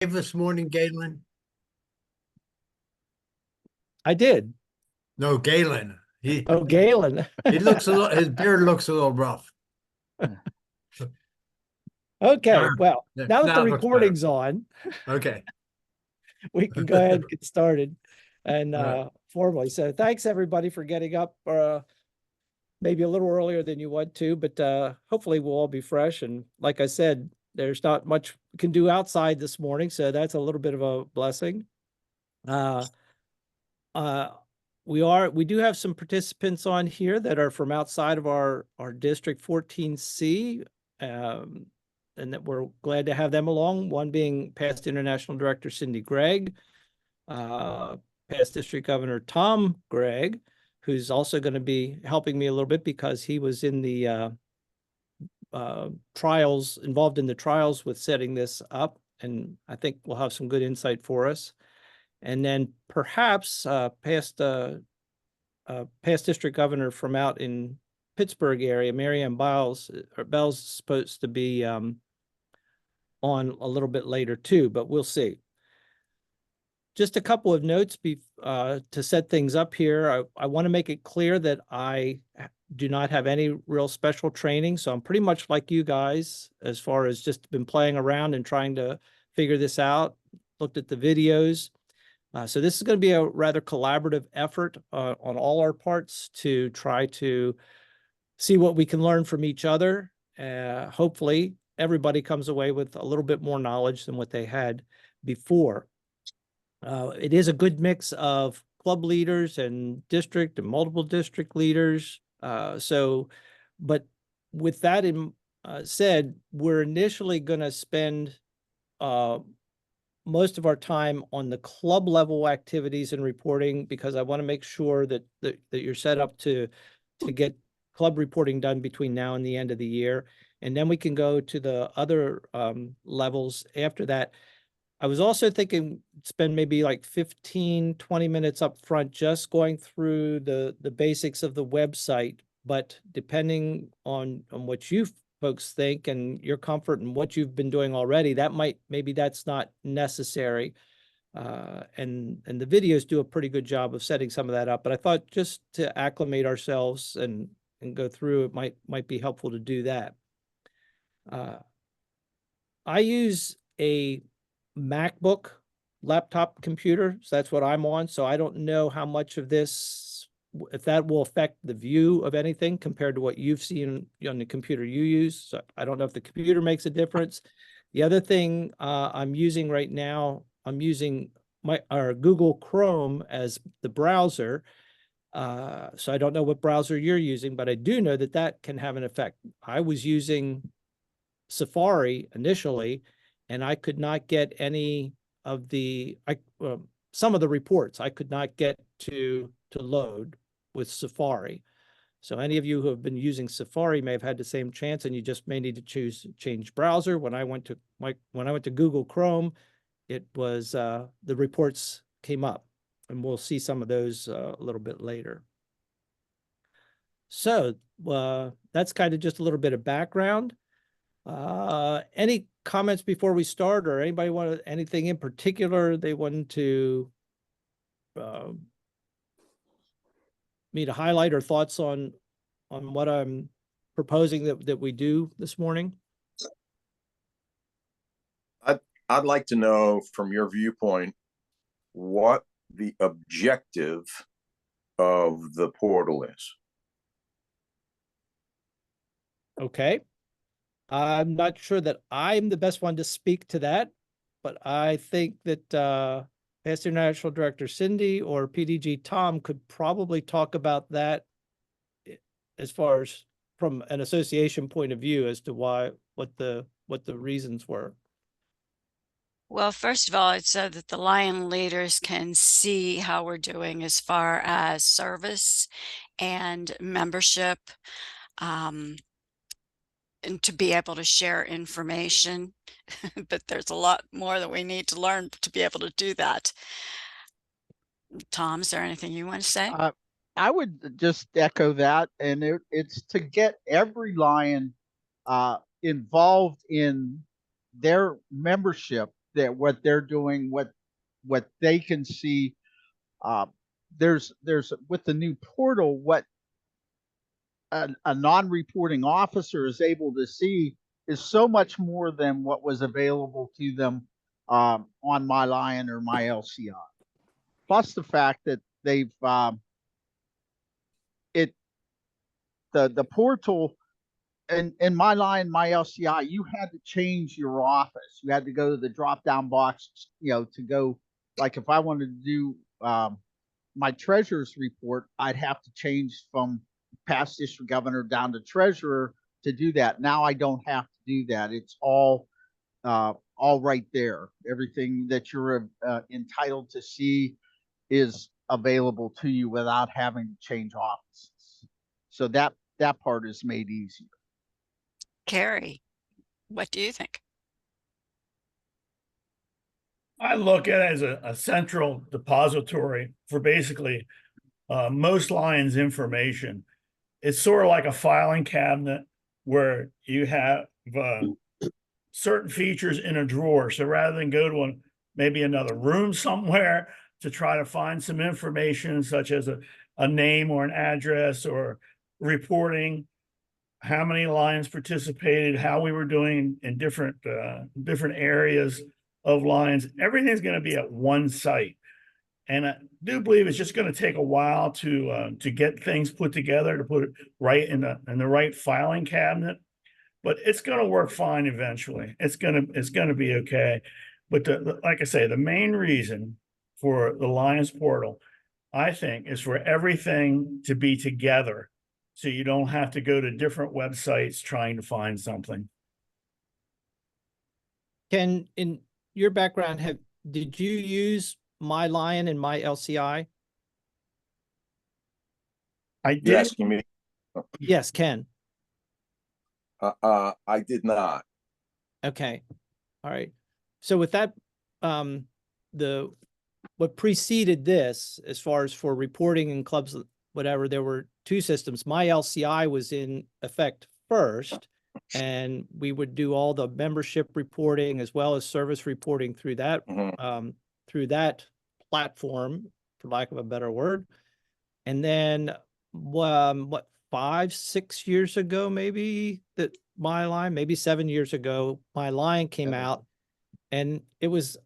This morning, Galen? I did. No, Galen. He Oh, Galen. he looks a little. His beard looks a little rough. Okay, Ah, well, yeah, now that the now it looks better. recording's on, Okay. we can go ahead and get started and All right. formally. So thanks everybody for getting up maybe a little earlier than you want to, but hopefully we'll all be fresh. And like I said, there's not much we can do outside this morning, so that's a little bit of a blessing. Uh, uh, we do have some participants on here that are from outside of our District 14C. Um, and that we're glad to have them along. One being past International Director Cindy Gregg, past District Governor Tom Gregg, who's also going to be helping me a little bit because he was in the trials, involved in the trials with setting this up. And I think we'll have some good insight for us. And then perhaps past District Governor from out in Pittsburgh area, Marianne Biles, Bell's supposed to be on a little bit later too, but we'll see. Just a couple of notes to set things up here. I want to make it clear that I do not have any real special training, so I'm pretty much like you guys as far as just been playing around and trying to figure this out, looked at the videos. So this is going to be a rather collaborative effort on all our parts to try to see what we can learn from each other. Hopefully, everybody comes away with a little bit more knowledge than what they had before. It is a good mix of club leaders and district and multiple district leaders. But with that said, we're initially going to spend most of our time on the club level activities and reporting because I want to make sure that you're set up to get club reporting done between now and the end of the year. And then we can go to the other levels after that. I was also thinking spend maybe like 15, 20 minutes up front just going through the basics of the website. But depending on what you folks think and your comfort and what you've been doing already, maybe that's not necessary. And the videos do a pretty good job of setting some of that up. But I thought just to acclimate ourselves and go through, it might be helpful to do that. I use a MacBook laptop computer, so that's what I'm on. So I don't know how much of this, if that will affect the view of anything compared to what you've seen on the computer you use. So I don't know if the computer makes a difference. The other thing I'm using right now, I'm using our Google Chrome as the browser. So I don't know what browser you're using, but I do know that that can have an effect. I was using Safari initially, and I could not get any of some of the reports I could not get to load with Safari. So any of you who have been using Safari may have had the same chance, and you just may need to change browser. When I went to Google Chrome, it was the reports came up, and we'll see some of those a little bit later. So that's kind of just a little bit of background. Any comments before we start, or anybody want anything in particular they want to me to highlight, or thoughts on what I'm proposing that we do this morning? I'd like to know from your viewpoint what the objective of the portal is. Okay. I'm not sure that I'm the best one to speak to that, but I think that past International Director Cindy or PDG Tom could probably talk about that as far as from an association point of view as to what the reasons were. Well, first of all, it's so that the Lion leaders can see how we're doing as far as service and membership, and to be able to share information. But there's a lot more that we need to learn to be able to do that. Tom, is there anything you want to say? I would just echo that, and it's to get every Lion involved in their membership that what they're doing, what they can see. There's with the new portal, what a non-reporting officer is able to see is so much more than what was available to them on MyLion or MyLCI. Plus the fact that they've the portal and MyLion, MyLCI, you had to change your office. You had to go to the drop-down box, to go, like if I wanted to do my treasurer's report, I'd have to change from past district governor down to treasurer to do that. Now I don't have to do that. It's all right there. Everything that you're entitled to see is available to you without having to change offices. So that part is made easier. Carrie, what do you think? I look at it as a central depository for basically most Lions information. It's sort of like a filing cabinet where you have certain features in a drawer. So rather than go to maybe another room somewhere to try to find some information such as a name or an address or reporting how many Lions participated, how we were doing in different areas of Lions, everything's going to be at one site. And I do believe it's just going to take a while to get things put together, to put it right in the right filing cabinet. But it's going to work fine eventually. It's going to be okay. But like I say, the main reason for the Lions portal, I think, is for everything to be together, so you don't have to go to different websites trying to find something. Ken, in your background, did you use MyLion and MyLCI? I You're did. asking me? Yes, Ken. I did not. Okay. All right. So with that, what preceded this, as far as for reporting in clubs, whatever, there were two systems. MyLCI was in effect first, and we would do all the membership reporting as well as service reporting through that through that platform, for lack of a better word. And then what, 5-6 years ago, maybe, that MyLion, maybe 7 years ago, MyLion came out, and it was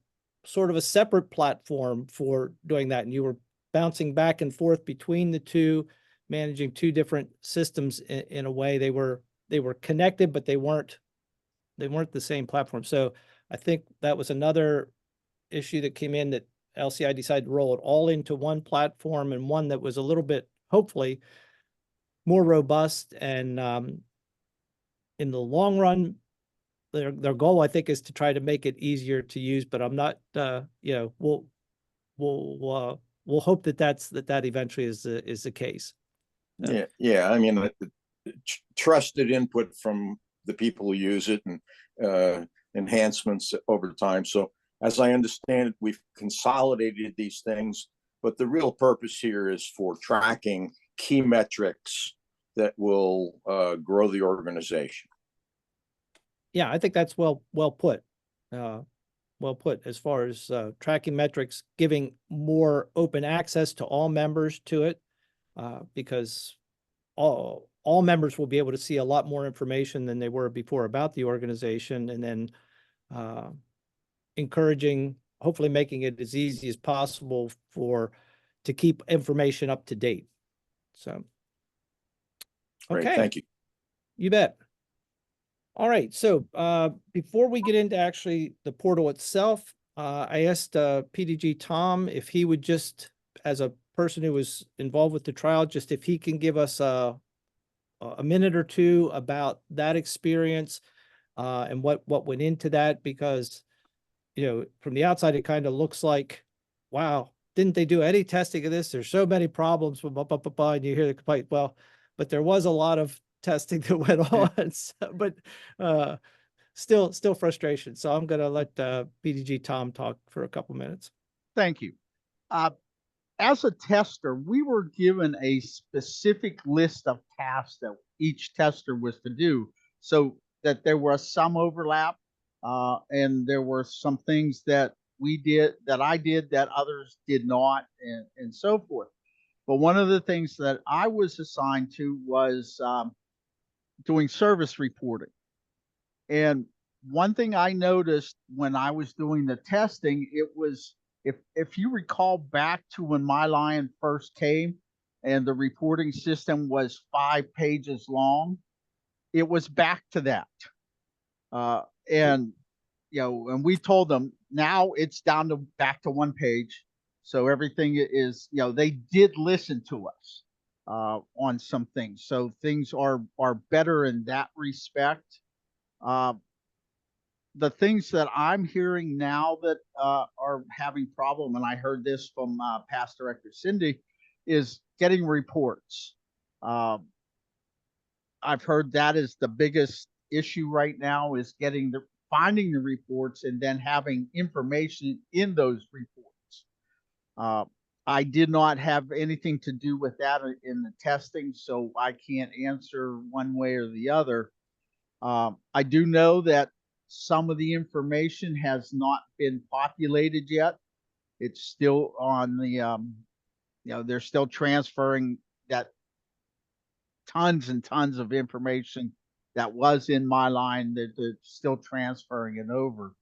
sort of a separate platform for doing that. And you were bouncing back and forth between the two, managing two different systems in a way. They were connected, but they weren't the same platform. So I think that was another issue that came in, that LCI decided to roll it all into one platform, and one that was a little bit, hopefully, more robust. And in the long run, their goal, I think, is to try to make it easier to use. But I'm not, we'll hope that eventually is the case. Yeah. I mean, trusted input from the people who use it, and enhancements over time. So as I understand it, we've consolidated these things, but the real purpose here is for tracking key metrics that will grow the organization. Yeah, I think that's well put. Well put, as far as tracking metrics, giving more open access to all members to it, because all members will be able to see a lot more information than they were before about the organization, and then encouraging, hopefully making it as easy as possible to keep information up to date. So, Great, okay. thank you. You bet. All right. So before we get into actually the portal itself, I asked PDG Tom if he would just, as a person who was involved with the trial, just if he can give us a minute or two about that experience and what went into that, because, from the outside, it kind of looks like, wow, didn't they do any testing of this? There's so many problems, and you hear the complaint. Well, but there was a lot of testing that went on, but still frustration. So I'm going to let PDG Tom talk for a couple minutes. Thank you. As a tester, we were given a specific list of tasks that each tester was to do, so that there was some overlap. And there were some things that I did that others did not, and so forth. But one of the things that I was assigned to was doing service reporting. And one thing I noticed when I was doing the testing, it was, if you recall back to when MyLion first came and the reporting system was 5 pages long, it was back to that. And and we told them now it's down to back to 1 page. So everything is, they did listen to us on some things. So things are better in that respect. The things that I'm hearing now that are having problem, and I heard this from past director Cindy, is getting reports. I've heard that is the biggest issue right now, is finding the reports and then having information in those reports. I did not have anything to do with that in the testing, so I can't answer one way or the other. I do know that some of the information has not been populated yet. It's still on the, they're still transferring that tons and tons of information that was in MyLion, that they're still transferring it over.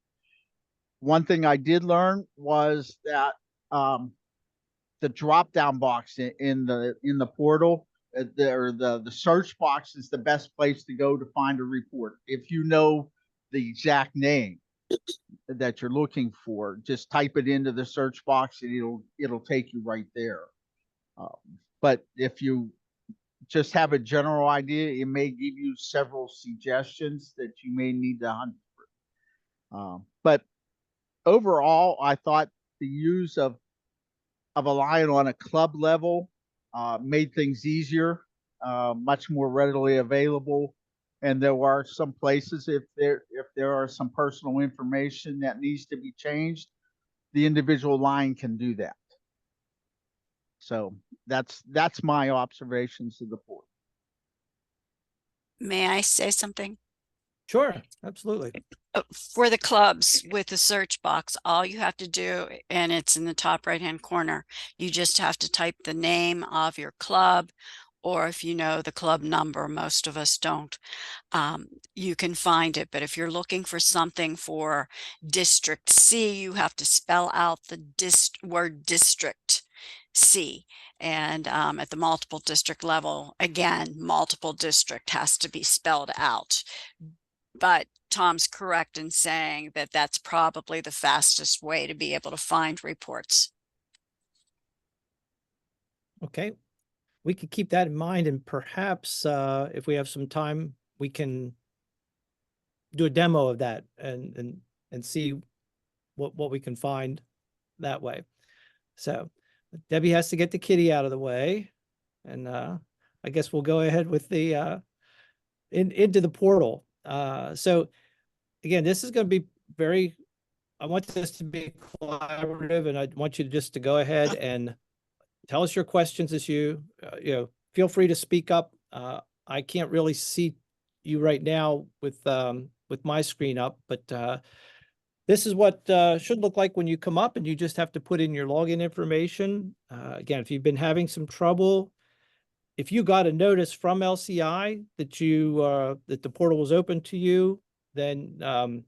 One thing I did learn was that the drop-down box in the portal, the search box is the best place to go to find a report. If you know the exact name that you're looking for, just type it into the search box and it'll take you right there. But if you just have a general idea, it may give you several suggestions that you may need to hunt for. But overall, I thought the use of a Lion on a club level made things easier, much more readily available. And there are some places, if there are some personal information that needs to be changed, the individual line can do that. So that's my observations of the board. May I say something? Sure, absolutely. For the clubs with the search box, all you have to do, and it's in the top right-hand corner, you just have to type the name of your club, or if you know the club number, most of us don't, you can find it. But if you're looking for something for District C, you have to spell out the word District C. And at the multiple district level, again, multiple district has to be spelled out. But Tom's correct in saying that that's probably the fastest way to be able to find reports. Okay, we could keep that in mind, and perhaps if we have some time, we can do a demo of that and see what we can find that way. So Debbie has to get the kitty out of the way, and I guess we'll go ahead with the into the portal. So again, this is going to be I want this to be collaborative, and I want you just to go ahead and tell us your questions as you feel free to speak up. I can't really see you right now with my screen up, but this is what should look like when you come up, and you just have to put in your login information. Again, if you've been having some trouble, if you got a notice from LCI that that the portal was open to you, then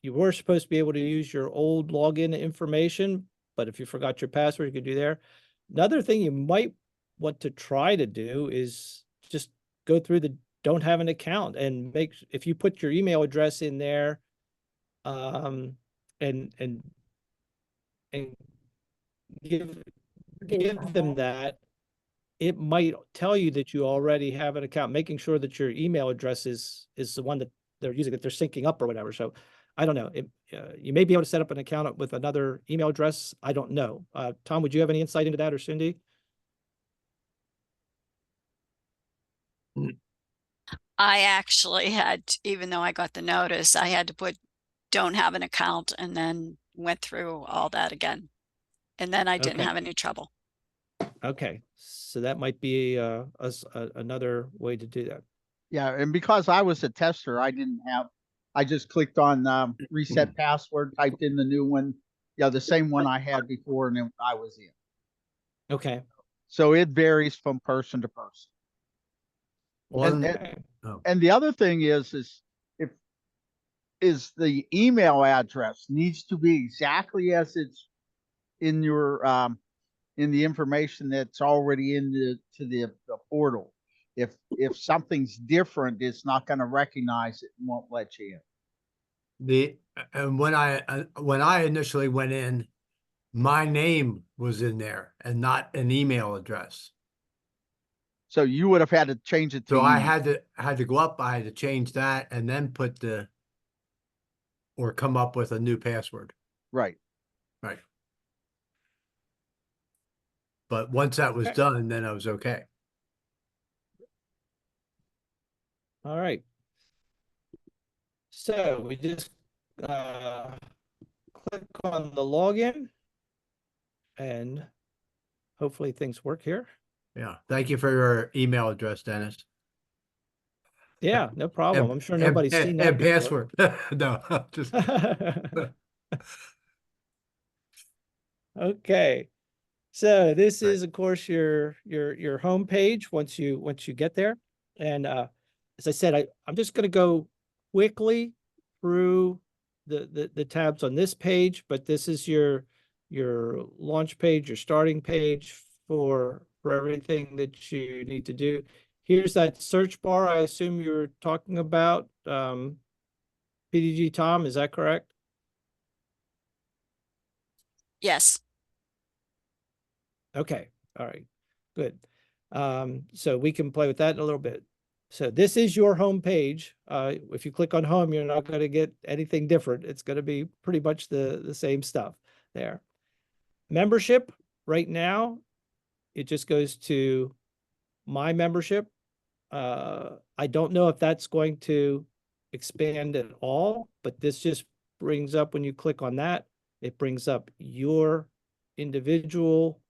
you were supposed to be able to use your old login information, but if you forgot your password, you could do there. Another thing you might want to try to do is just go through the don't have an account and if you put your email address in there, and give them that, it might tell you that you already have an account, making sure that your email address is the one that they're using, that they're syncing up or whatever. So I don't know. You may be able to set up an account with another email address. I don't know. Tom, would you have any insight into that, or Cindy? I actually had, even though I got the notice, I had to put don't have an account, and then went through all that again. And then I didn't have any trouble. Okay, so that might be another way to do that. Yeah, and because I was a tester, I I just clicked on reset password, typed in the new one, the same one I had before, and then I was in. Okay. So it varies from person to person. One, Okay. And the other thing is the email address needs to be exactly as it's in your in the information that's already in the portal. If something's different, it's not going to recognize it and won't let you in. and when I initially went in, my name was in there and not an email address. So you would have had to change it to So I email. had to go up, I had to change that and then or come up with a new password. Right. Right. But once that was Okay. done, then I was okay. All right. So we just click on the login and hopefully things work here. Yeah. Thank you for your email address, Dennis. Yeah, no problem. I'm sure nobody's seen that and before. password. No, just Okay. So this Right. is, of course, your home page once you get there. And as I said, I'm just going to go quickly through the tabs on this page, but this is your launch page, your starting page for everything that you need to do. Here's that search bar I assume you're talking about. PDG Tom, is that correct? Yes. Okay, all right, good. So we can play with that in a little bit. So this is your home page. If you click on home, you're not going to get anything different. It's going to be pretty much the same stuff there. Membership, right now, it just goes to my membership. I don't know if that's going to expand at all, but this just brings up, when you click on that, it brings up your individual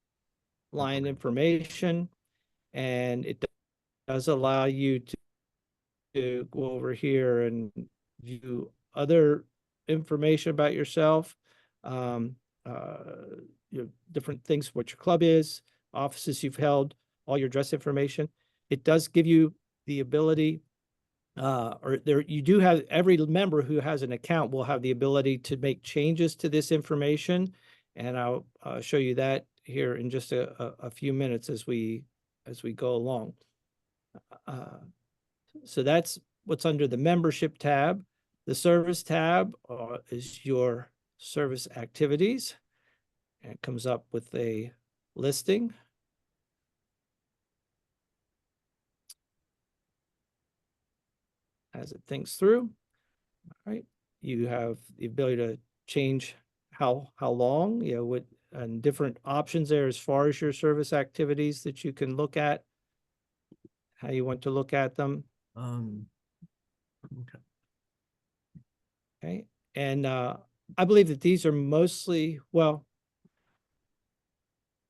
line information, and it does allow you to go over here and view other information about yourself, different things, what your club is, offices you've held, all your address information. It does give you the ability, you do have, every member who has an account will have the ability to make changes to this information, and I'll show you that here in just a few minutes as we go along. So that's what's under the membership tab. The service tab is your service activities, and it comes up with a listing. As it thinks through, all right, you have the ability to change how long, what, and different options there as far as your service activities that you can look at, how you want to look at them. Okay. Okay, and I believe that these are mostly, well,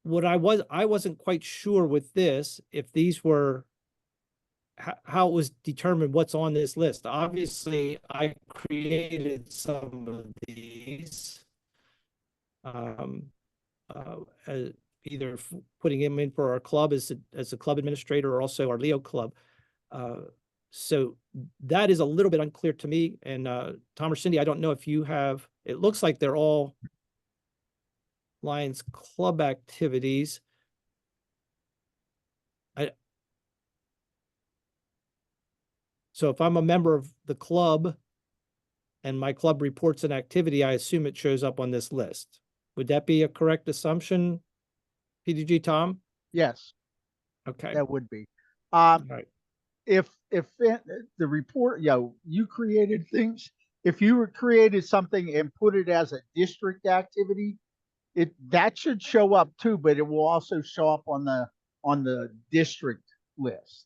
what I wasn't quite sure with this, if these were how it was determined what's on this list. Obviously, I created some of these, either putting him in for our club as a club administrator, or also our Leo club. So that is a little bit unclear to me. And Tom or Cindy, I don't know if you have, it looks like they're all Lions club activities. So if I'm a member of the club and my club reports an activity, I assume it shows up on this list. Would that be a correct assumption, PDG Tom? Yes, Okay. that would be. All right. If the report, you created things, if you created something and put it as a district activity, that should show up too, but it will also show up on the district list.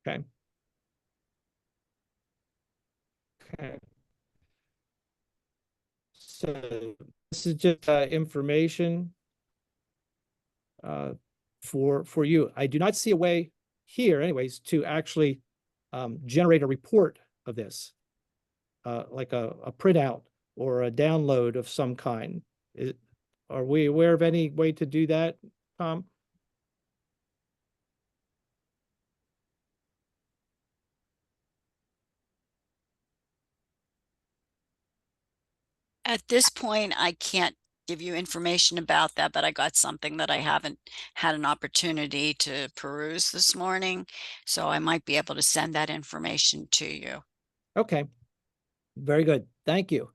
Okay. Okay. So this is just information for you. I do not see a way here anyways to actually generate a report of this? Like a printout or a download of some kind? Are we aware of any way to do that, Tom? At this point, I can't give you information about that, but I got something that I haven't had an opportunity to peruse this morning. So I might be able to send that information to you. Okay, very good. Thank you.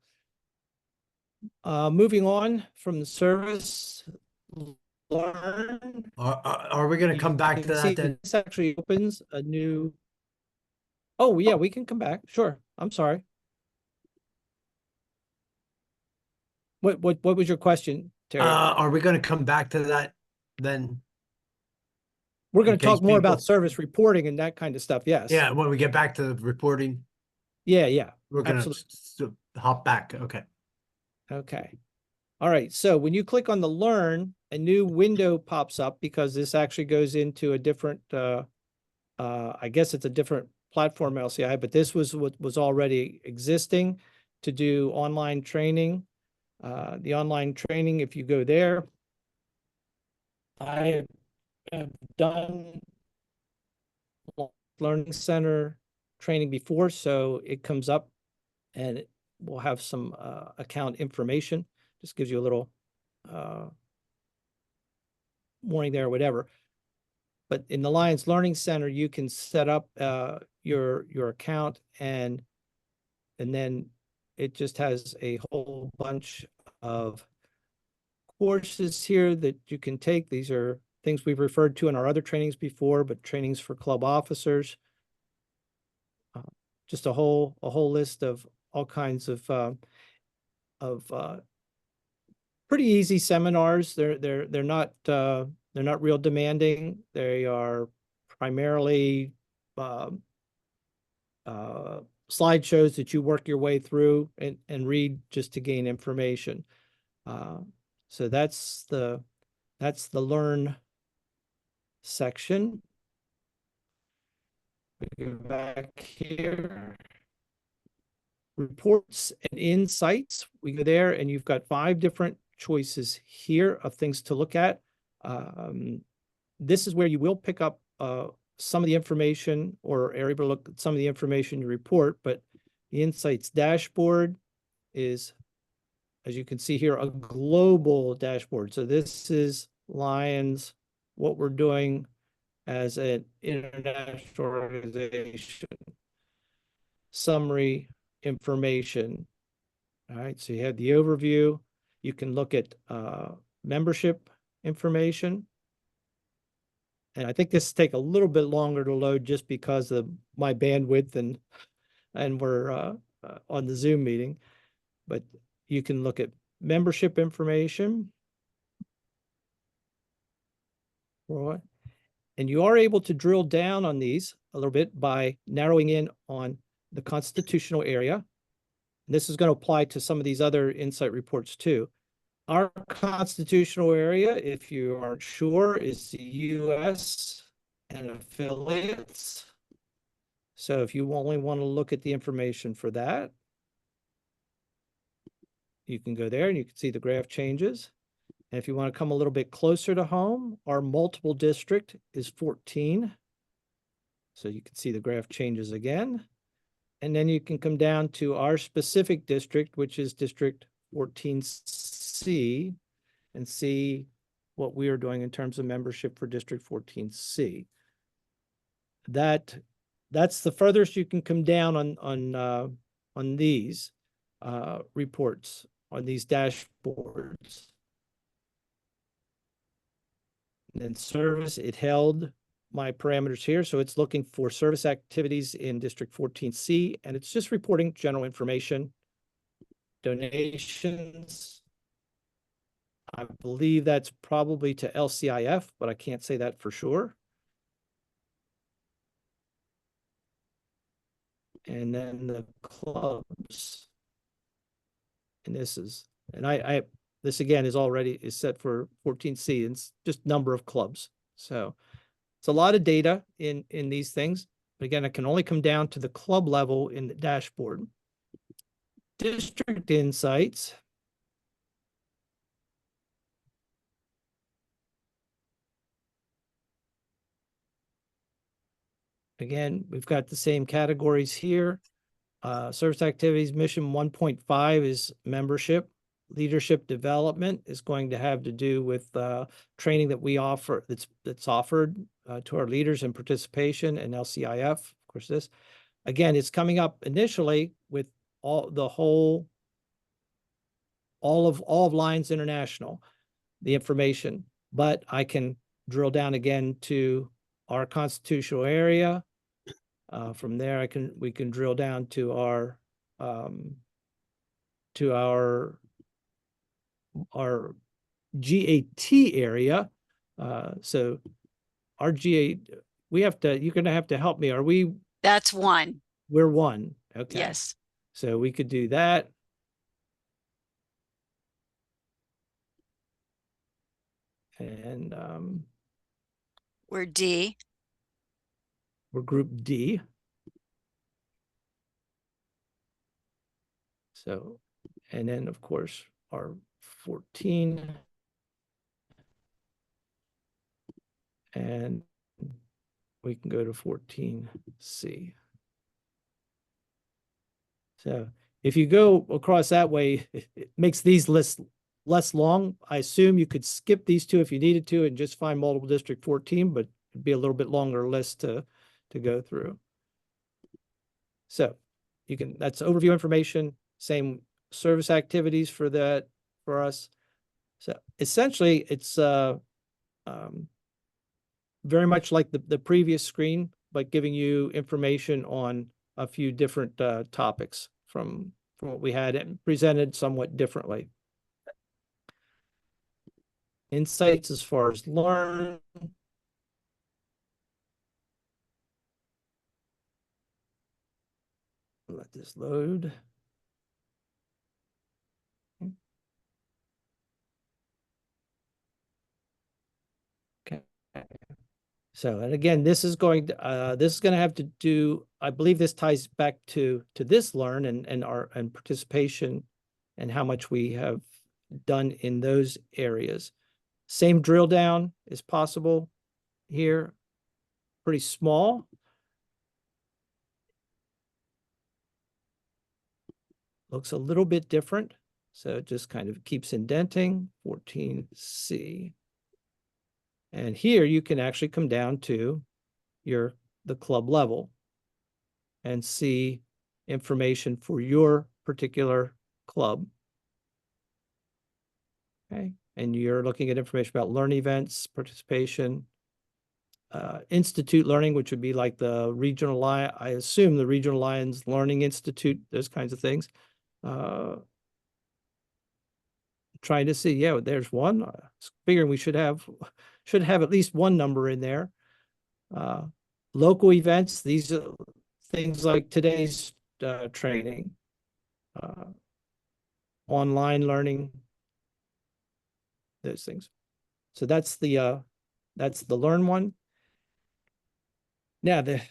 Moving on from the service, learn. Are we gonna You come back to can see that then? This actually opens a new. Oh, yeah, we can come back. Sure. I'm sorry. What was your question, Terry? Are we gonna come back to that then? We're in going to talk case more about people- service reporting and that kind of stuff. Yes. Yeah, when we get back to the reporting, Yeah. we're gonna Absolutely. hop back. Okay. Okay. All right. So when you click on the learn, a new window pops up because this actually goes into a different, I guess it's a different platform LCI, but this was what was already existing to do online training. The online training, if you go there, I have done Learning Center training before, so it comes up and it will have some account information. Just gives you a little warning there or whatever. But in the Lions Learning Center, you can set up your account and then it just has a whole bunch of courses here that you can take. These are things we've referred to in our other trainings before, but trainings for club officers. Just a whole list of all kinds of pretty easy seminars. They're not real demanding. They are primarily slideshows that you work your way through and read just to gain information. So that's the learn section. We go back here. Reports and insights. We go there and you've got 5 different choices here of things to look at. This is where you will pick up some of the information or are able to look at some of the information you report, but the insights dashboard is, as you can see here, a global dashboard. So this is Lions, what we're doing as an international organization. Summary information. All right, so you have the overview. You can look at membership information. And I think this take a little bit longer to load just because of my bandwidth and we're on the Zoom meeting. But you can look at membership information. Right. And you are able to drill down on these a little bit by narrowing in on the constitutional area. And this is going to apply to some of these other insight reports too. Our constitutional area, if you aren't sure, is the US and affiliates. So if you only want to look at the information for that, you can go there and you can see the graph changes. And if you want to come a little bit closer to home, our multiple district is 14. So you can see the graph changes again. And then you can come down to our specific district, which is District 14C, and see what we are doing in terms of membership for District 14C. That's the furthest you can come down on these reports, on these dashboards. And then service, it held my parameters here. So it's looking for service activities in District 14C, and it's just reporting general information. Donations, I believe that's probably to LCIF, but I can't say that for sure. And then the clubs. And this again is set for 14C, and it's just number of clubs. So it's a lot of data in these things. But again, I can only come down to the club level in the dashboard. District insights. Again, we've got the same categories here. Service activities, mission 1.5 is membership. Leadership development is going to have to do with training that we offer, that's offered to our leaders in participation and LCIF. Of course, this, again, it's coming up initially with all of Lions International, the information, but I can drill down again to our constitutional area. From there, we can drill down to our GAT area. So our GA, you're gonna have to help me. That's one. We're one. Okay. Yes. So we could do that. And We're D. we're group D. So, and then of course, our 14. And we can go to 14C. So if you go across that way, it makes these lists less long. I assume you could skip these two if you needed to and just find multiple district 14, but it'd be a little bit longer list to go through. So you can, that's overview information, same service activities for that, for us. So essentially it's very much like the previous screen, but giving you information on a few different topics from what we had and presented somewhat differently. Insights as far as learn. Let this load. Okay. So, and again, this is going to have to do, I believe this ties back to this learn and participation and how much we have done in those areas. Same drill down is possible here, pretty small. Looks a little bit different. So it just kind of keeps indenting. 14C. And here you can actually come down to the club level and see information for your particular club. Okay, and you're looking at information about learn events, participation, institute learning, which would be like the regional Lions, I assume the Regional Lions Learning Institute, those kinds of things. Trying to see, yeah, there's one. Figuring we should have at least one number in there. Local events, these are things like today's training, online learning, those things. So that's the learn one. Now the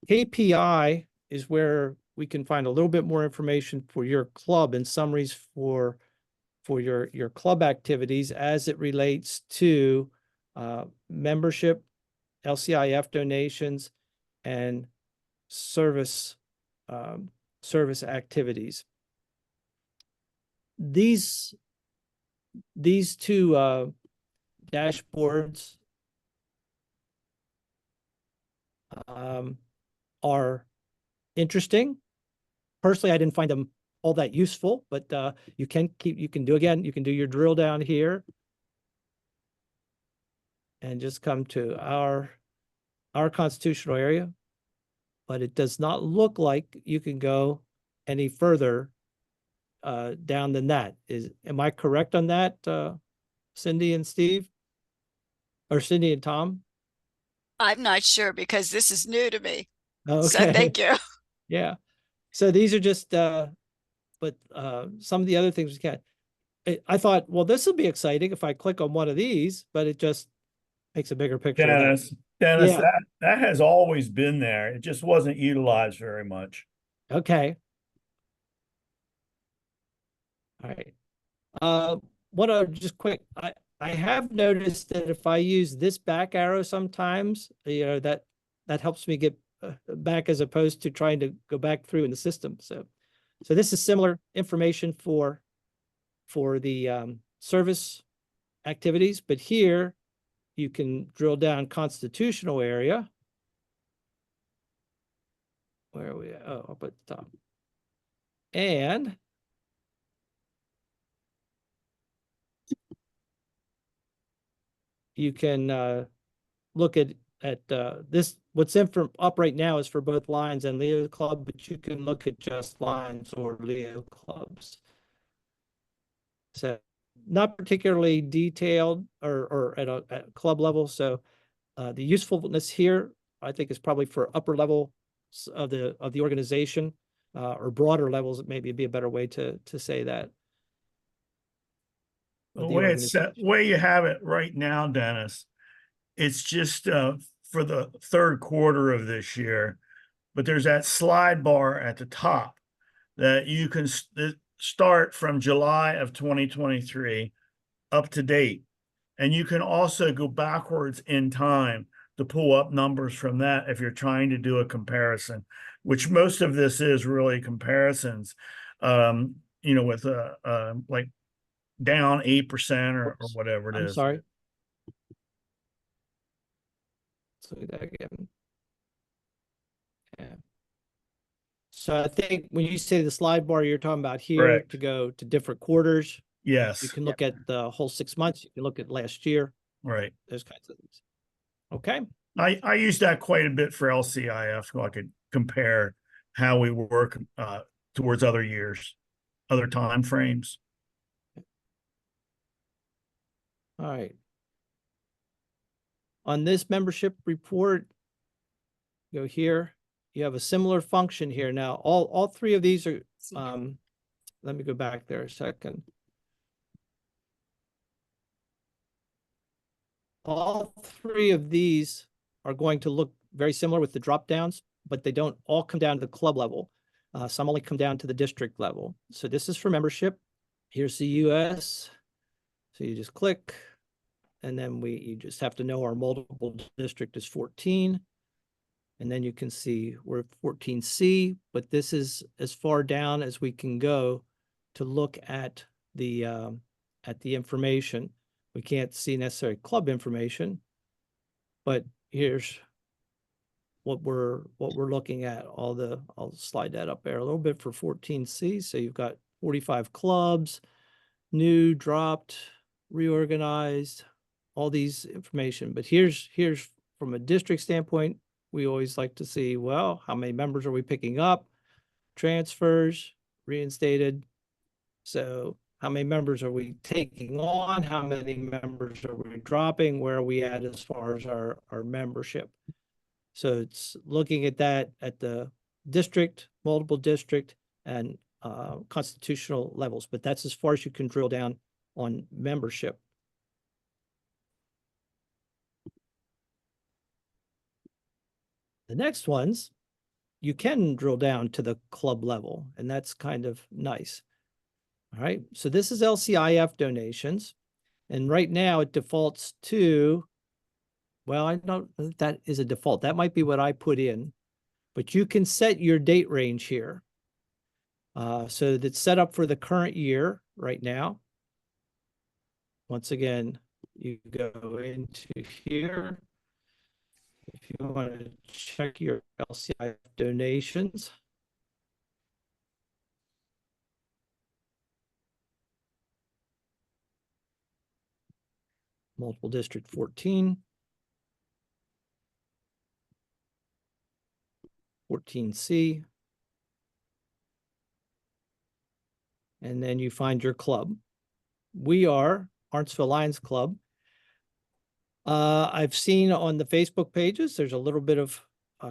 KPI is where we can find a little bit more information for your club and summaries for your club activities as it relates to membership, LCIF donations, and service activities. These two dashboards are interesting. Personally, I didn't find them all that useful, but you can do your drill down here and just come to our constitutional area, but it does not look like you can go any further down than that. Am I correct on that, Cindy and Steve? Or Cindy and Tom? I'm not sure because this is new to me. Okay. So thank you. Yeah. So these are just but some of the other things we can. I thought, well, this will be exciting if I click on one of these, but it just Makes a bigger picture of that. Dennis, Yeah. that has always been there. It just wasn't utilized very much. Okay. All right. What just quick, I have noticed that if I use this back arrow sometimes, that helps me get back as opposed to trying to go back through in the system. So this is similar information for the service activities, but here you can drill down constitutional area. Where are we at? Oh, up at the top. And you can look at this. What's in from up right now is for both Lions and Leo Club, but you can look at just Lions or Leo clubs. So not particularly detailed or at a club level. So the usefulness here, I think, is probably for upper level of the organization or broader levels. It maybe be a better way to say that. The way it's set, way you have it right now, Dennis, it's just for the third quarter of this year, but there's that slide bar at the top that you can start from July of 2023 up to date. And you can also go backwards in time to pull up numbers from that if you're trying to do a comparison, which most of this is really comparisons, with like down 8% or whatever it is. I'm sorry. Let's do that again. Yeah. So I think when you say the slide bar, you're talking about here Correct. to go to different quarters. Yes. You can look at the whole 6 months. You can look at last year. Right. Those kinds of things. Okay. I use that quite a bit for LCIF so I could compare how we work towards other years, other time frames. All right. On this membership report, go here. You have a similar function here. Now, all three of these are, let me go back there a second. All three of these are going to look very similar with the drop downs, but they don't all come down to the club level. Some only come down to the district level. So this is for membership. Here's the US. So you just click, and then you just have to know our multiple district is 14. And then you can see we're 14C, but this is as far down as we can go to look at the information. We can't see necessarily club information, but here's what we're looking at. I'll slide that up there a little bit for 14C. So you've got 45 clubs, new, dropped, reorganized, all these information. But here's from a district standpoint, we always like to see, well, how many members are we picking up? Transfers, reinstated. So how many members are we taking on? How many members are we dropping? Where are we at as far as our membership? So it's looking at that at the district, multiple district, and constitutional levels. But that's as far as you can drill down on membership. The next ones, you can drill down to the club level, and that's kind of nice. All right, so this is LCIF donations. And right now it defaults to, well, I don't know if that is a default. That might be what I put in, but you can set your date range here. So that's set up for the current year right now. Once again, you go into here. If you want to check your LCIF donations. Multiple district 14. 14C. And then you find your club. We are Arntsville Lions Club. I've seen on the Facebook pages, there's a little bit of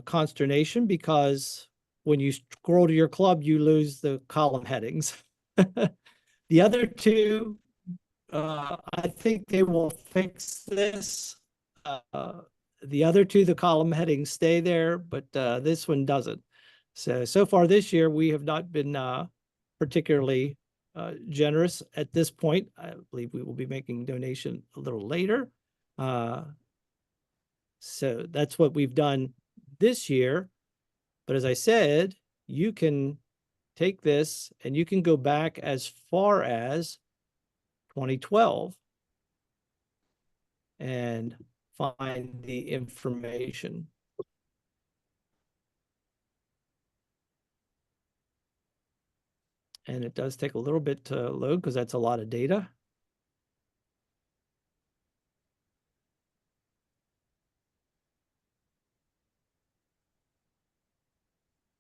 consternation because when you scroll to your club, you lose the column headings. The other two, I think they will fix this. the other two, the column headings stay there, but this one doesn't. So far this year, we have not been particularly generous at this point. I believe we will be making donation a little later. So that's what we've done this year. But as I said, you can take this and you can go back as far as 2012 and find the information. And it does take a little bit to load because that's a lot of data.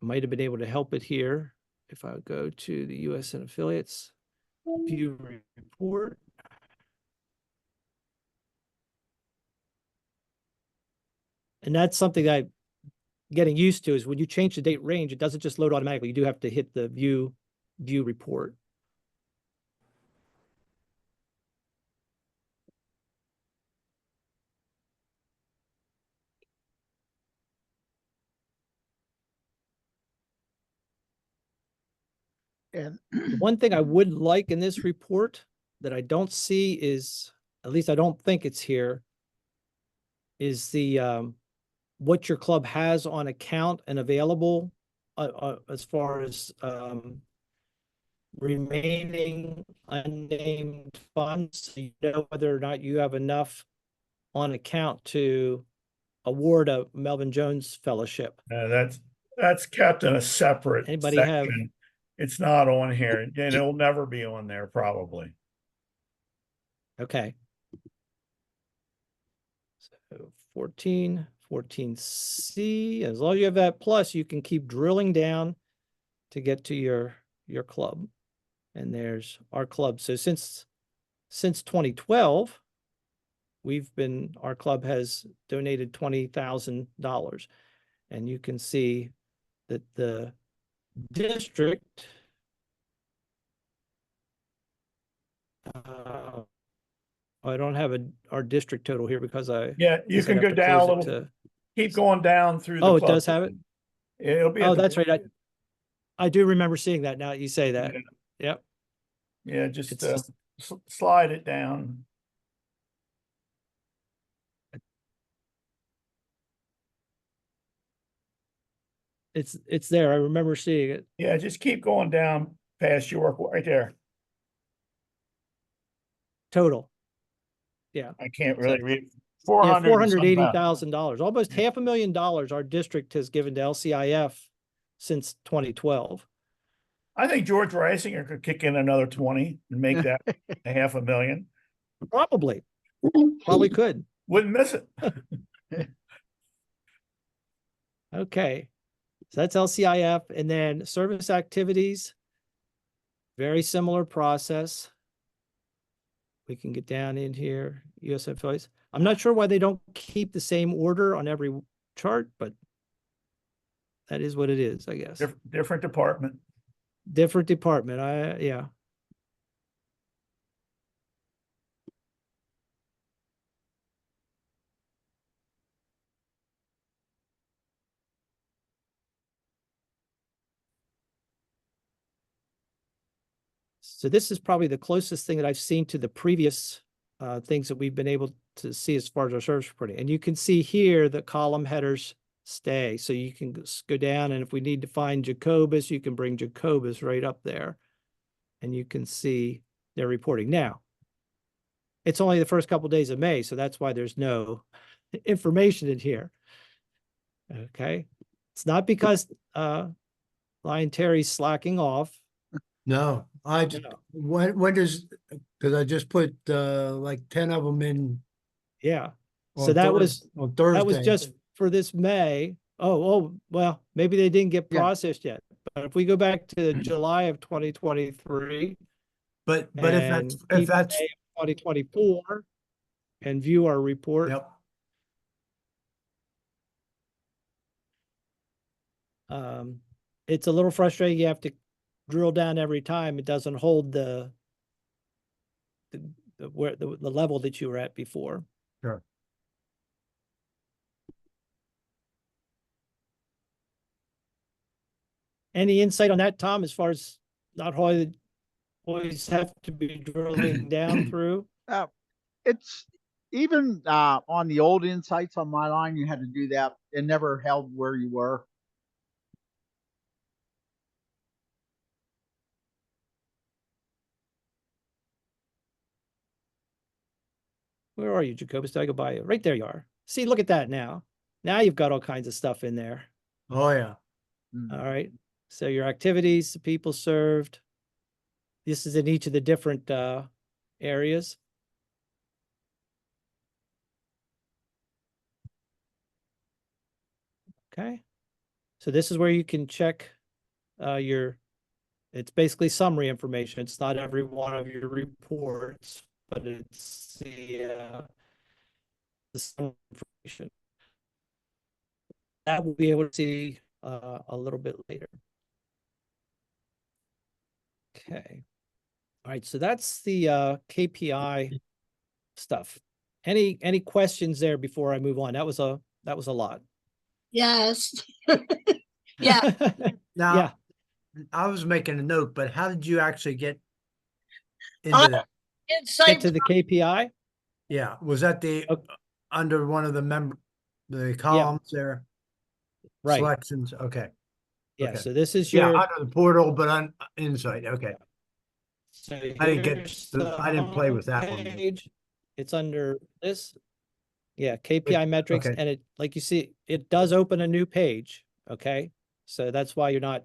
Might have been able to help it here if I go to the US and affiliates, view report. And that's something I'm getting used to, is when you change the date range, it doesn't just load automatically. You do have to hit the view report. And One thing I would like in this report that I don't see is, at least I don't think it's here, is the what your club has on account and available as far as remaining unnamed funds. So you know whether or not you have enough on account to award a Melvin Jones Fellowship. That's kept in a separate Anybody have- section. It's not on here, and it'll never be on there probably. Okay. So 14C, as long as you have that plus, you can keep drilling down to get to your club. And there's our club. So since 2012, our club has donated $20,000. And you can see that the district I don't have our district total here because you can go down a little, keep going down through the Oh, it club. does have it? It'll be Oh, that's right. I do remember seeing that now that you say that. Yeah. Yep. Yeah, just It's- slide it down. It's there. I remember seeing it. Yeah, just keep going down past York right there. Total. I can't really read. Yeah, $480,000. $480,000, almost $500,000 our district has given to LCIF since 2012. I think George Reisinger could kick in another 20 and make that $500,000. Probably could. Wouldn't miss it. Okay. So that's LCIF, and then service activities. Very similar process. We can get down in here, US affiliates. I'm not sure why they don't keep the same order on every chart, but that is what it is, I guess. Different department. Different department. Yeah. So this is probably the closest thing that I've seen to the previous things that we've been able to see as far as our service reporting. And you can see here the column headers stay. So you can go down, and if we need to find Jacobus, you can bring Jacobus right up there. And you can see their reporting. Now, it's only the first couple of days of May, so that's why there's no information in here. Okay. It's not because Lion Terry's slacking off. No, I just, No. when does, because I just put like 10 of them in. Yeah. on So that was Thursday. That was just for this May. Oh, well, maybe they didn't get Yeah. processed yet. But if we go back to July of 2023 But if and if that's, 2024 and view our report, yep, it's a little frustrating. You have to drill down every time. It doesn't hold the level that you were at before. Sure. Any insight on that, Tom, as far as not always have to be drilling down through? It's even on the old insights on my line, you had to do that. It never held where you were. Where are you, Jacobus? Did I go by you? Right there you are. See, look at that now. Now you've got all kinds of stuff in there. Oh, yeah. All right. So your activities, the people served. This is in each of the different areas. Okay. So this is where you can check it's basically summary information. It's not every one of your reports, but it's the summary information. That we'll be able to see a little bit later. Okay. All right, so that's the KPI stuff. Any questions there before I move on? That was a lot. Yes. Yeah. Now, I was making a note, but how did you actually get into Uh, that? Get Inside, to the KPI. Yeah, was that the, Okay. under one of the columns there? Right. Selections, okay. Yeah, Okay. so this is Yeah, your under the portal, but on Insight, okay. so I didn't get here's I didn't play with that one. homepage. It's under this. Yeah, KPI metrics, okay. and it, like you see, it does open a new page. Okay, so that's why you're not.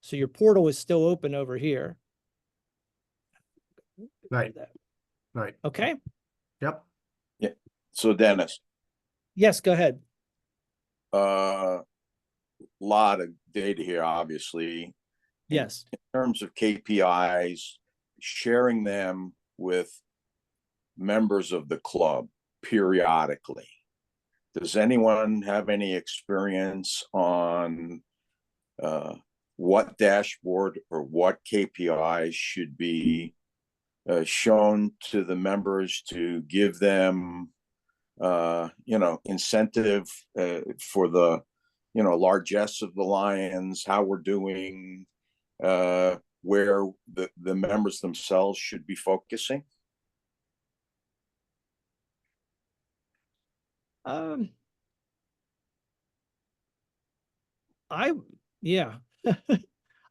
So your portal is still open over here. Right, right. Okay. Yep. So Dennis, Yes, go ahead. lot of data here, obviously. Yes. In terms of KPIs, sharing them with members of the club periodically. Does anyone have any experience on what dashboard or what KPIs should be shown to the members to give them, incentive for the, largesse of the Lions, how we're doing, where the members themselves should be focusing? Yeah.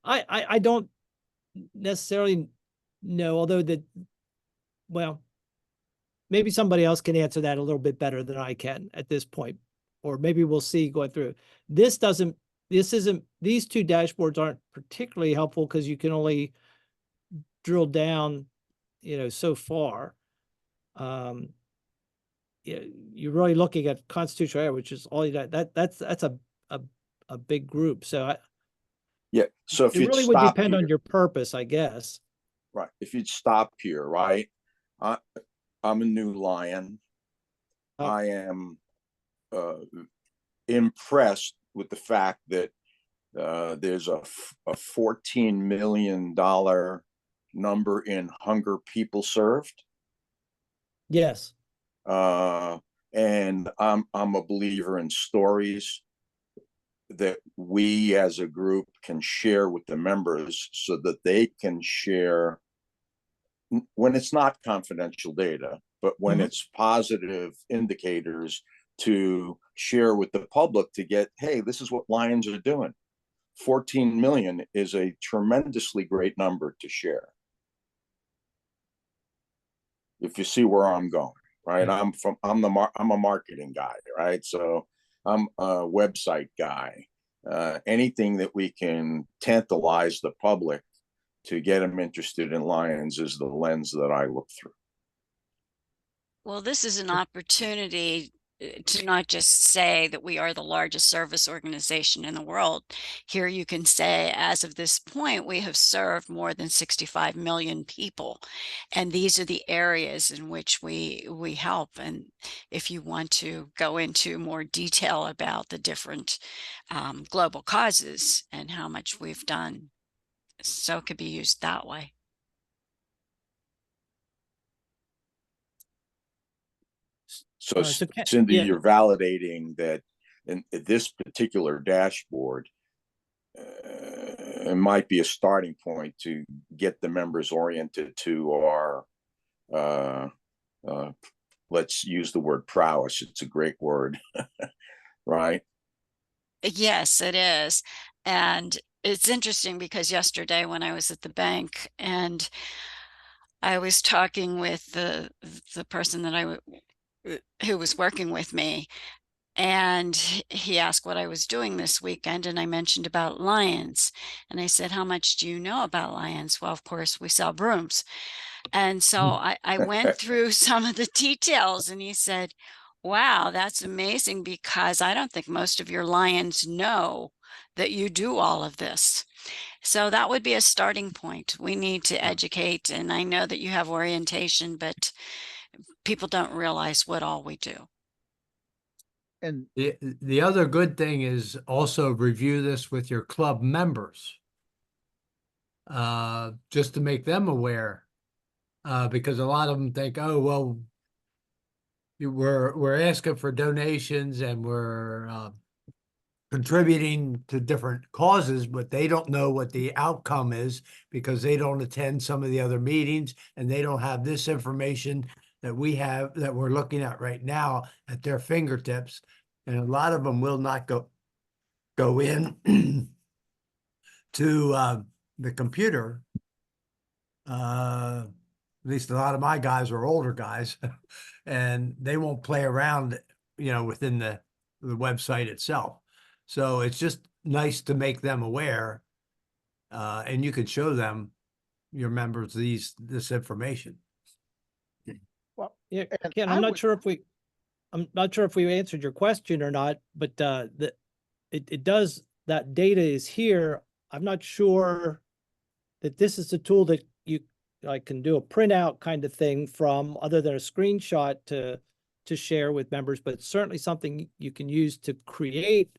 I don't necessarily know, although well, maybe somebody else can answer that a little bit better than I can at this point, or maybe we'll see going through. These two dashboards aren't particularly helpful because you can only drill down, so far. You're really looking at constitutional area, which is all that's a big group. So Yeah. So if it you'd really would stop depend on here, your purpose, I guess. right? If you'd stop here, right? I'm a new Lion. I am impressed with the fact that there's a $14 million number in hunger people served. Yes. And I'm a believer in stories that we as a group can share with the members so that they can share when it's not confidential data, but when it's positive indicators to share with the public to get, hey, this is what Lions are doing. 14 million is a tremendously great number to share. If you see where I'm going, right? I'm a marketing guy, right? So I'm a website guy. Anything that we can tantalize the public to get them interested in Lions is the lens that I look through. Well, this is an opportunity to not just say that we are the largest service organization in the world. Here you can say, as of this point, we have served more than 65 million people. And these are the areas in which we help. And if you want to go into more detail about the different global causes and how much we've done, so it could be used that way. So So Cindy, yeah. you're validating that in this particular dashboard, it might be a starting point to get the members oriented to our, let's use the word prowess. It's a great word, right? Yes, it is. And it's interesting because yesterday when I was at the bank and I was talking with the person that who was working with me, and he asked what I was doing this weekend, and I mentioned about Lions. And I said, how much do you know about Lions? Well, of course, we sell brooms. And so I went through some of the details, and he said, wow, that's amazing, because I don't think most of your Lions know that you do all of this. So that would be a starting point. We need to educate, and I know that you have orientation, but people don't realize what all we do. And The other good thing is also review this with your club members. Just to make them aware. Because a lot of them think, oh, well, we're asking for donations and we're contributing to different causes, but they don't know what the outcome is because they don't attend some of the other meetings and they don't have this information that we have, that we're looking at right now at their fingertips. And a lot of them will not go in to the computer. At least a lot of my guys are older guys and they won't play around, within the website itself. So it's just nice to make them aware. And you can show them, your members, this information. well, Yeah, and Ken, I I'm not would- sure if we answered your question or not, but it does, that data is here. I'm not sure that this is a tool that you can do a printout kind of thing from, other than a screenshot to share with members, but it's certainly something you can use to create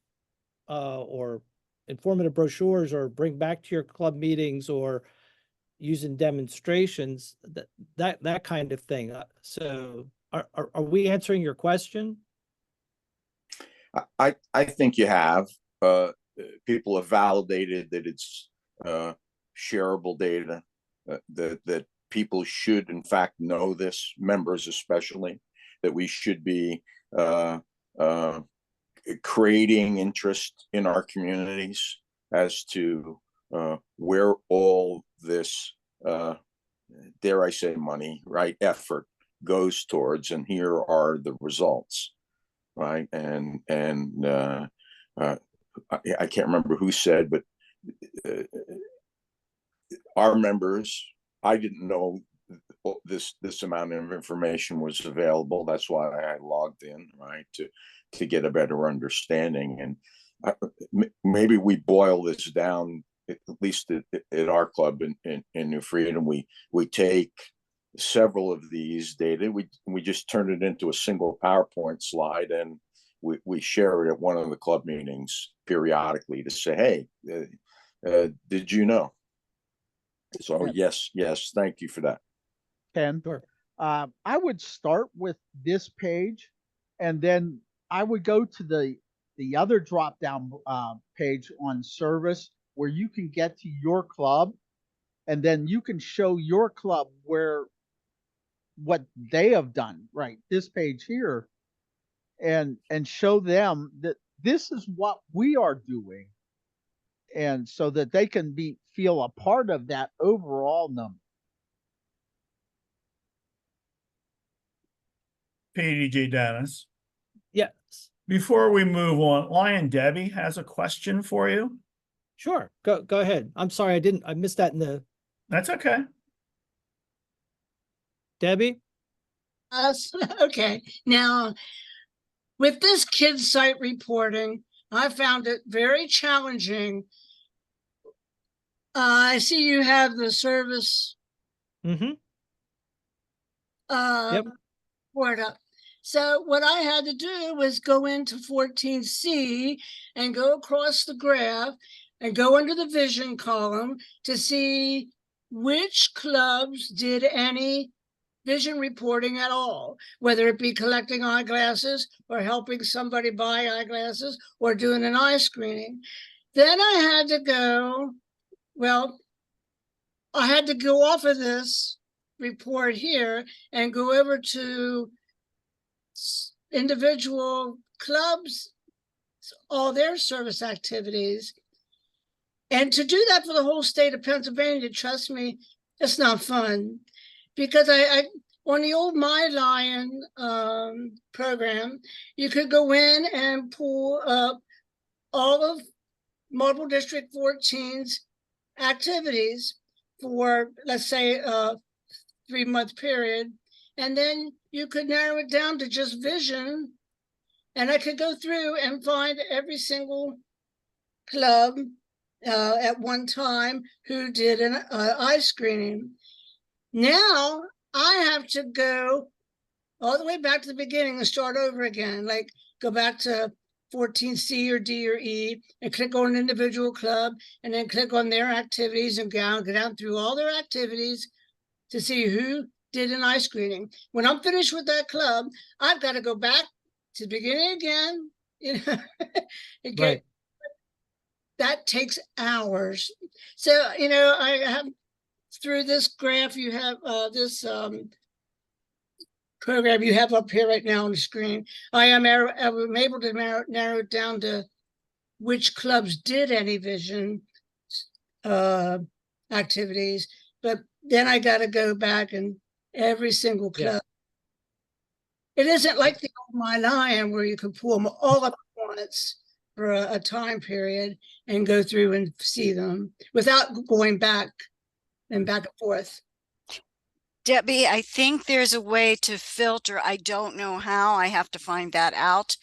or informative brochures or bring back to your club meetings or using demonstrations, that kind of thing. So are we answering your question? I think you have. People have validated that it's shareable data, that people should in fact know this, members especially, that we should be creating interest in our communities as to where all this, dare I say, money, right, effort goes towards, and here are the results, right? And I can't remember who said, but our members, I didn't know this amount of information was available. That's why I logged in, right, to get a better understanding. And maybe we boil this down, at least at our club in New Freedom. We take several of these data, we just turn it into a single PowerPoint slide, and we share it at one of the club meetings periodically to say, hey, did you know? So yes, thank you for that. Ken, Sure. I would start with this page, and then I would go to the other drop down page on service, where you can get to your club, and then you can show your club what they have done, right? This page here, and show them that this is what we are doing, and so that they can feel a part of that overall number. PDG Dennis, Yes, before we move on, Lion Debbie has a question for you. sure. Go ahead. I'm sorry, I missed that in the, That's okay. Debbie? Okay. Now, with this kids site reporting, I found it very challenging. I see you have the service Mm-hmm. Yep. board up. So what I had to do was go into 14C and go across the graph and go under the vision column to see which clubs did any vision reporting at all, whether it be collecting eyeglasses or helping somebody buy eyeglasses or doing an eye screening. Then I had to go, well, I had to go off of this report here and go over to individual clubs, all their service activities. And to do that for the whole state of Pennsylvania, trust me, it's not fun. Because I on the old My Lion program, you could go in and pull up all of Marble District 14's activities for, let's say, a 3-month period. And then you could narrow it down to just vision. And I could go through and find every single club at one time who did an eye screening. Now I have to go all the way back to the beginning and start over again, like go back to 14C or D or E and click on an individual club and then click on their activities and go down through all their activities to see who did an eye screening. When I'm finished with that club, I've got to go back to the beginning again. You know, again, Right. that takes hours. So, you know, I have through this graph, you have this program you have up here right now on the screen. I'm able to narrow it down to which clubs did any vision activities, but then I got to go back and every single club. It isn't like the old My Lion where you can pull them all up at once for a time period and go through and see them without going back and back and forth. Debbie, I think there's a way to filter. I don't know how. I have to find that out.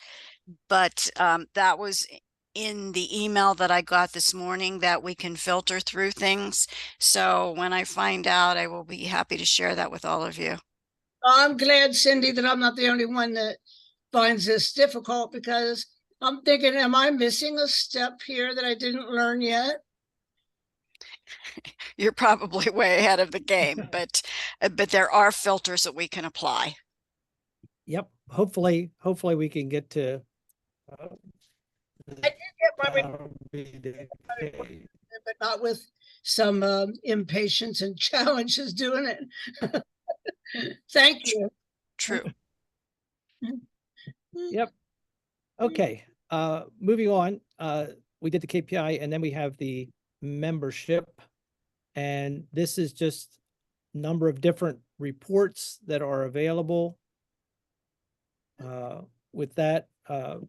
But that was in the email that I got this morning, that we can filter through things. So when I find out, I will be happy to share that with all of you. I'm glad, Cindy, that I'm not the only one that finds this difficult, because I'm thinking, am I missing a step here that I didn't learn yet? You're probably way ahead of the game, but there are filters that we can apply. Yep. Hopefully we can get to. I did get my report, but not with some impatience and challenges doing it. Thank you. True. Yep. Okay. Moving on. We did the KPI, and then we have the membership. And this is just number of different reports that are available. With that, I'm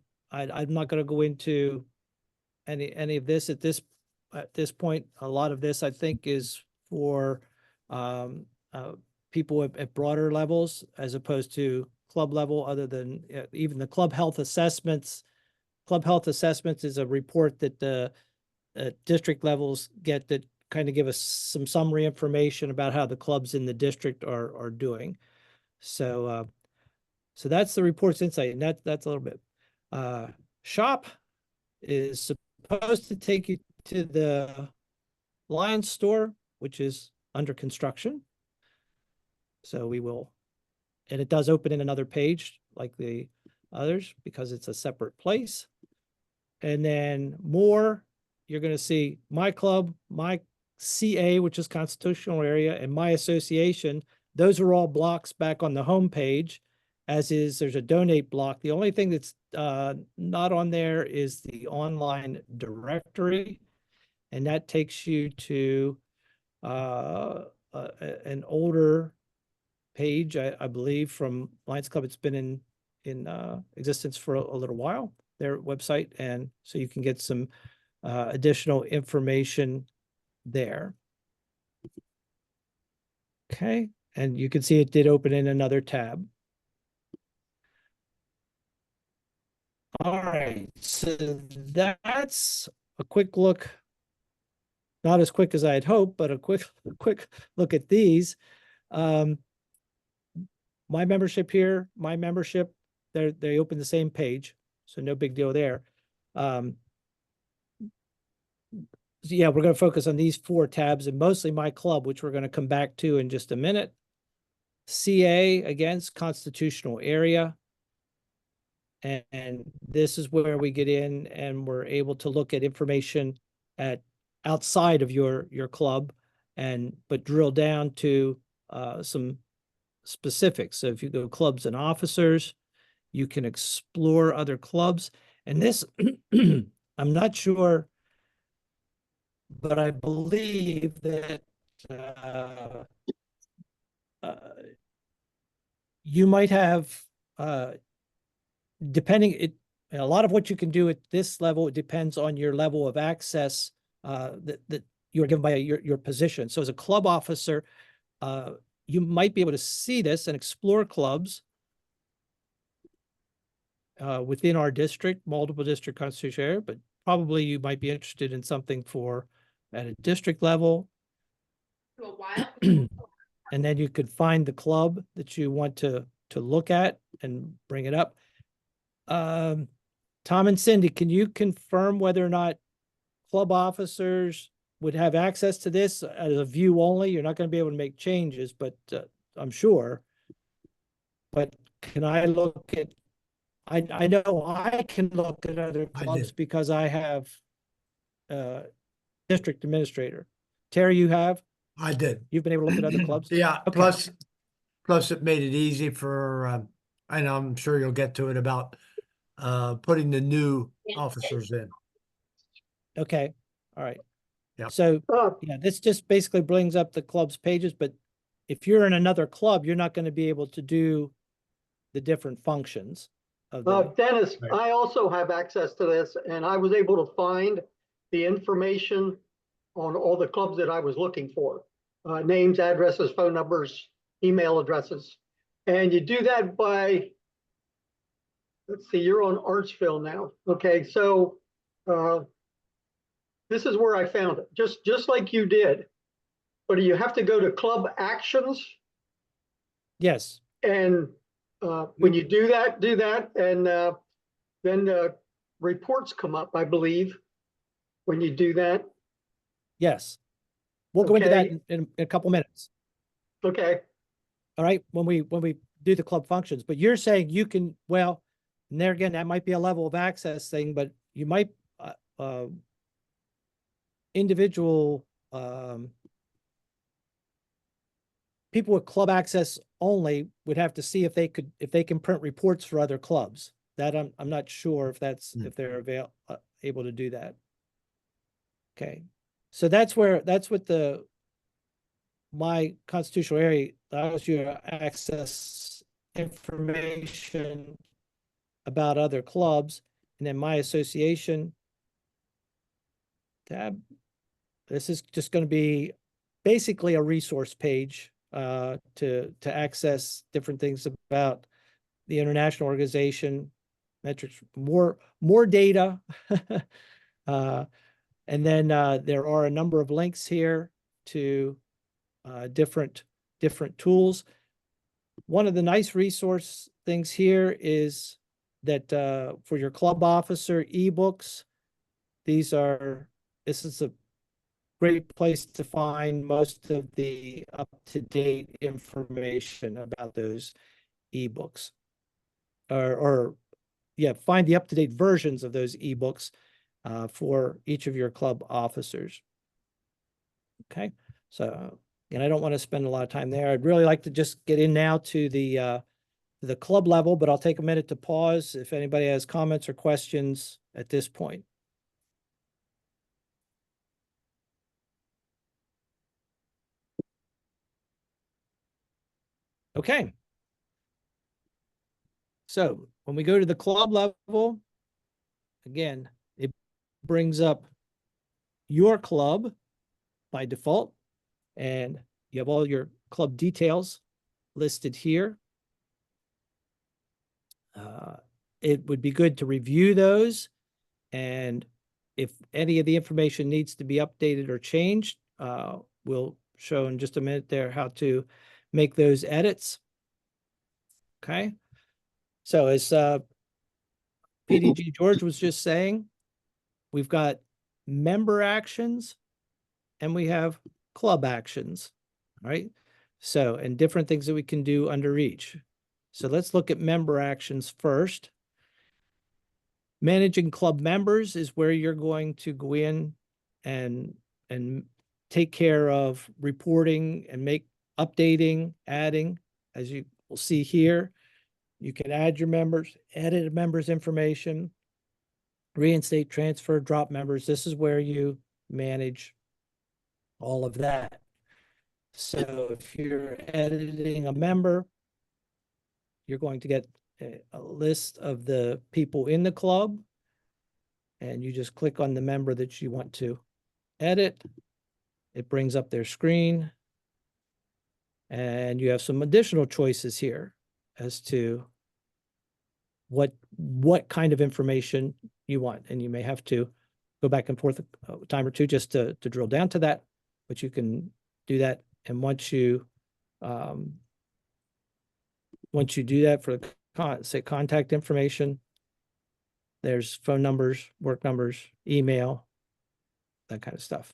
not going to go into any of this at this point. A lot of this, I think, is for people at broader levels as opposed to club level, other than even the club health assessments. Club health assessments is a report that the district levels get that kind of give us some summary information about how the clubs in the district are doing. So so that's the reports insight, and that's a little bit. Shop is supposed to take you to the Lions store, which is under construction. So we will, and it does open in another page like the others because it's a separate place. And then more, you're going to see my club, my CA, which is constitutional area, and my association. Those are all blocks back on the home page, as is there's a donate block. The only thing that's not on there is the online directory, and that takes you to an older page, I believe, from Lions Club. It's been in existence for a little while, their website, and so you can get some additional information there. Okay, and you can see it did open in another tab. All right, so that's a quick look. Not as quick as I had hoped, but a quick look at these. My membership here, my membership, they open the same page, so no big deal there. So yeah, we're going to focus on these 4 tabs, and mostly my club, which we're going to come back to in just a minute. CA, against constitutional area. And this is where we get in and we're able to look at information at outside of your club but drill down to some specifics. So if you go clubs and officers, you can explore other clubs. And this, I'm not sure, but I believe that you might have, depending, a lot of what you can do at this level, it depends on your level of access that you're given by your position. So as a club officer, you might be able to see this and explore clubs within our district, multiple district constitutional area, but probably you might be interested in something at a district level. And then you could find the club that you want to look at and bring it up. Tom and Cindy, can you confirm whether or not club officers would have access to this as a view only? You're not going to be able to make changes, but I'm sure. But can I look at, I know I can look at other clubs did. because I have district administrator. Terry, you have? I did. You've been able to look at other clubs? Yeah, Okay. plus it made it easy for, and I'm sure you'll get to it about putting the new officers in. Okay, all right. Yeah. So, yeah, this just basically brings up the club's pages, but if you're in another club, you're not going to be able to do the different functions of the, Dennis, Right. I also have access to this, and I was able to find the information on all the clubs that I was looking for. Names, addresses, phone numbers, email addresses. And you do that by, let's see, you're on Artsville now. Okay, so this is where I found it, just like you did. But you have to go to club actions, yes, and when you do that, and then reports come up, I believe, when you do that. yes. We'll go into that Okay. in a couple minutes. Okay, All right, when we do the club functions, but you're saying you can, well, and there again, that might be a level of access thing, but you might individual people with club access only would have to see if they can print reports for other clubs. That I'm not sure if that's if they're able to do that. Okay, so that's what my constitutional area allows you to access information about other clubs, and then my association tab. This is just going to be basically a resource page to access different things about the international organization, metrics, more data. And then there are a number of links here to different tools. One of the nice resource things here is that for your club officer ebooks, this is a great place to find most of the up-to-date information about those ebooks, or find the up-to-date versions of those ebooks for each of your club officers. Okay, so, and I don't want to spend a lot of time there. I'd really like to just get in now to the club level, but I'll take a minute to pause if anybody has comments or questions at this point. Okay. So when we go to the club level, again, it brings up your club by default, and you have all your club details listed here. It would be good to review those, and if any of the information needs to be updated or changed, we'll show in just a minute there how to make those edits. Okay, so as PDG George was just saying, we've got member actions and we have club actions, right? So, and different things that we can do under each. So let's look at member actions first. Managing club members is where you're going to go in and take care of reporting and make updating, adding, as you will see here. You can add your members, edit a member's information, reinstate, transfer, drop members. This is where you manage all of that. So if you're editing a member, you're going to get a list of the people in the club, and you just click on the member that you want to edit. It brings up their screen, and you have some additional choices here as to what kind of information you want. And you may have to go back and forth a time or two just to drill down to that, but you can do that. And once you do that for say contact information, there's phone numbers, work numbers, email, that kind of stuff.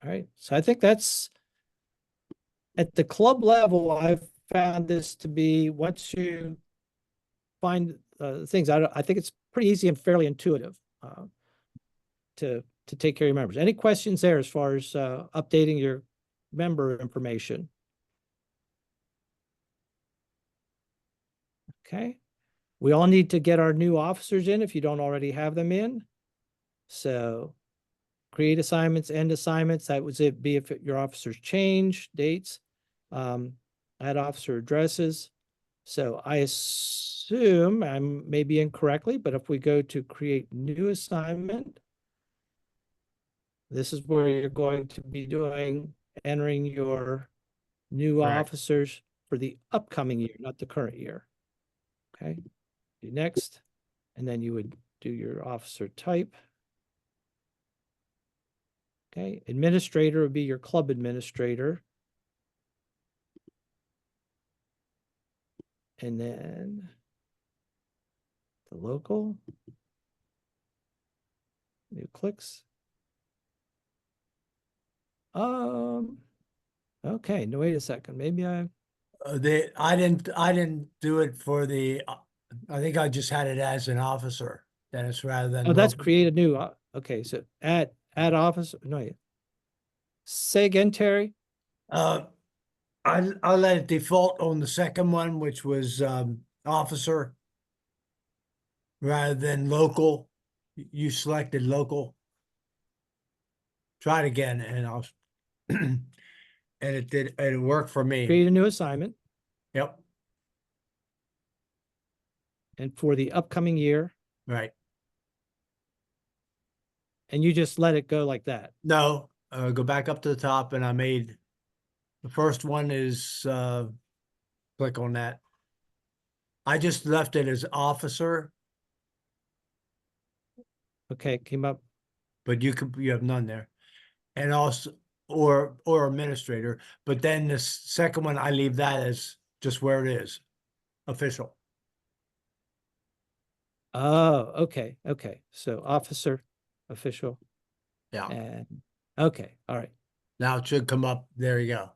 All right. So I think that's at the club level. I've found this to be, once you find things, I think it's pretty easy and fairly intuitive to take care of your members. Any questions there as far as updating your member information? Okay. We all need to get our new officers in if you don't already have them in. So create assignments, end assignments. That was it. Be if your officers change dates, add officer addresses. So I assume, I may be incorrectly, but if we go to create new assignment, this is where you're going to be entering your new Correct. officers for the upcoming year, not the current year. Okay, do next, and then you would do your officer type. Okay, administrator would be your club administrator. And then the local, new clicks. Okay, no, wait a second. Maybe I I didn't do it for the, I think I just had it as an officer, Dennis, rather than. oh, that's local. create a new, okay, so add officer, no, yeah. Say again, Terry. I'll let it default on the second one, which was officer rather than local. You selected local. Try it again, and I'll and it worked for me. Create a new assignment, Yep, and for the upcoming year, right. and you just let it go like that. No, go back up to the top, and I made the first one is click on that. I just left it as officer, Okay, came up. but you have none there. And also or administrator, but then the second one I leave that as just where it is, official. Oh, okay, okay. So officer, official, Yeah. and okay, all right. Now it should come up. There you go.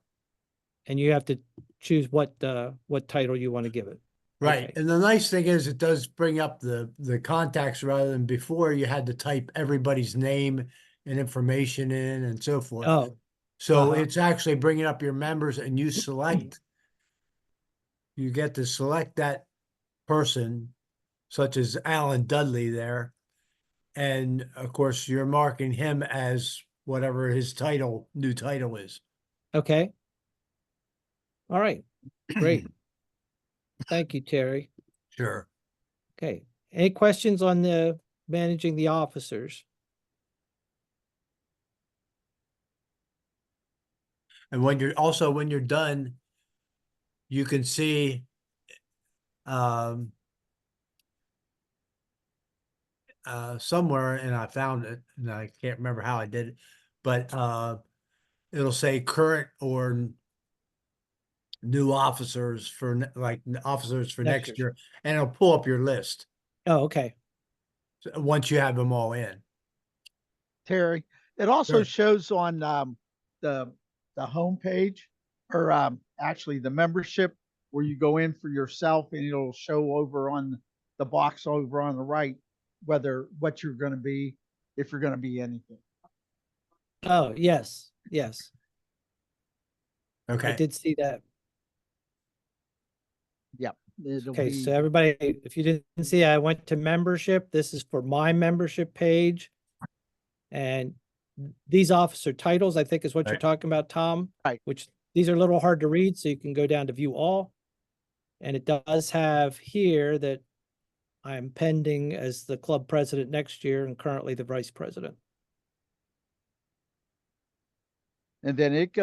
And you have to choose what title you want to give it. Right. Okay. And the nice thing is it does bring up the contacts rather than before you had to type everybody's name and information in and so forth. Oh, So uh-huh. it's actually bringing up your members, and you get to select that person, such as Alan Dudley there. And of course, you're marking him as whatever his new title is. Okay. All right, great. Thank you, Terry. Sure. Okay, any questions on the managing the officers? And when you're done, you can see somewhere, and I found it, and I can't remember how I did it, but it'll say current or new officers for officers for Next next year. year, and it'll pull up your list Oh, okay. once you have them all in. Terry, it also Sure. shows on the homepage, or actually the membership, where you go in for yourself, and it'll show over on the box over on the right, what you're gonna be, if you're gonna be anything. Oh, yes, yes. I Okay. did see that. It'll Okay, be, so everybody, if you didn't see, I went to membership. This is for my membership page. And these officer titles, I think is what you're Right. talking about, Tom. Right. Which these are a little hard to read, so you can go down to view all. And it does have here that I'm pending as the club president next year and currently the vice president. and then it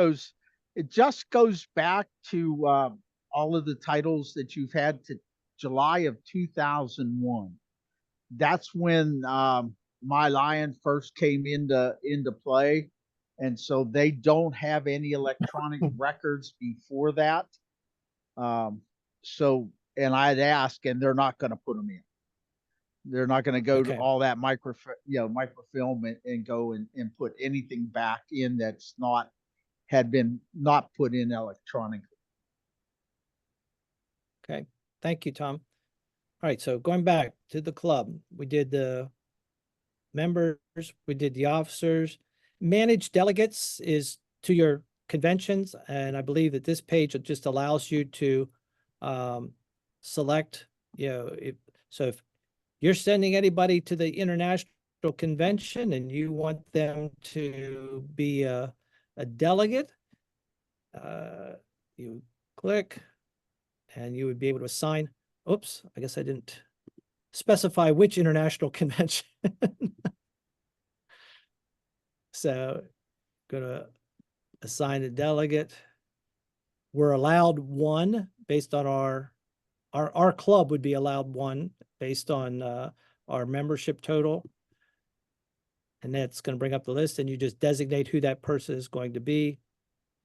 just goes back to all of the titles that you've had to July of 2001. That's when My Lion first came into play, and so they don't have any electronic records before that. So, and I'd ask, and they're not going to put them in. They're not going to go Okay. to all that microfilm and go and put anything back in that's had been not put in electronically. Okay, thank you, Tom. All right, so going back to the club, we did the members, we did the officers. Managed delegates is to your conventions, and I believe that this page just allows you to select, if you're sending anybody to the international convention and you want them to be a delegate, you click and you would be able to assign. Oops, I guess I didn't specify which international convention. So gonna assign a delegate. We're allowed one based on our club would be allowed one based on our membership total. And that's going to bring up the list, and you just designate who that person is going to be.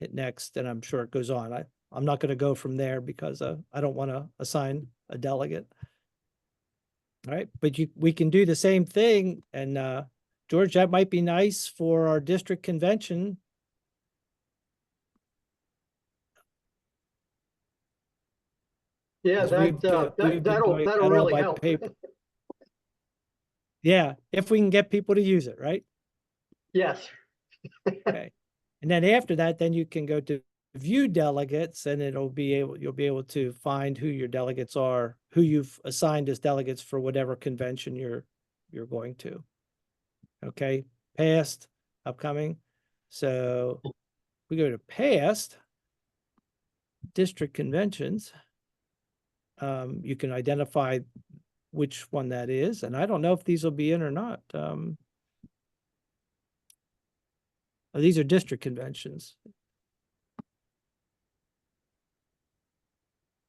Hit next, and I'm sure it goes on. I'm not going to go from there because I don't want to assign a delegate. All right, but we can do the same thing. And George, that might be nice for our district convention. Yeah, 'Cause we've been that'll doing that all really by help. paper. Yeah, if we can get people to use it, right? Yes. Okay. And then after that, then you can go to view delegates, and you'll be able to find who your delegates are, who you've assigned as delegates for whatever convention you're going to. Okay, past, upcoming. So we go to past district conventions. You can identify which one that is, and I don't know if these will be in or not. These are district conventions.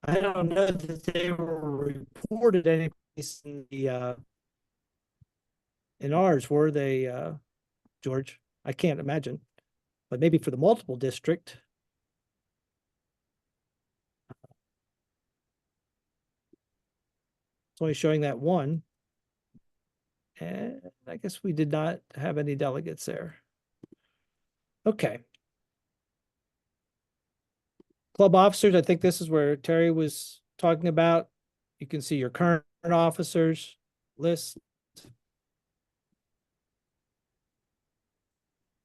I don't know that they were reported any place in the in ours, were they, George? I can't imagine, but maybe for the multiple district. It's only showing that one. And I guess we did not have any delegates there. Okay. Club officers, I think this is where Terry was talking about. You can see your current officers list.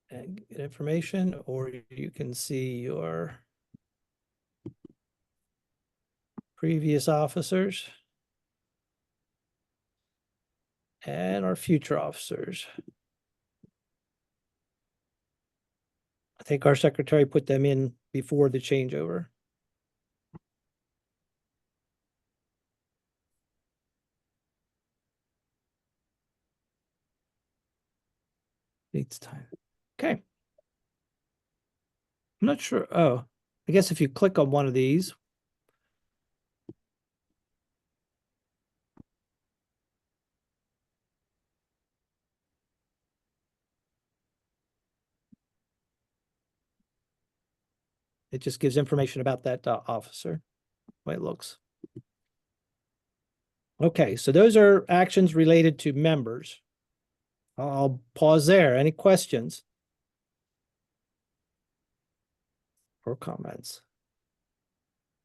And get information, or you can see your previous officers and our future officers. I think our secretary put them in before the changeover. It's time. Okay. I'm not sure. Oh, I guess if you click on one of these. It just gives information about that officer, the way it looks. Okay, so those are actions related to members. I'll pause there. Any questions? Or comments?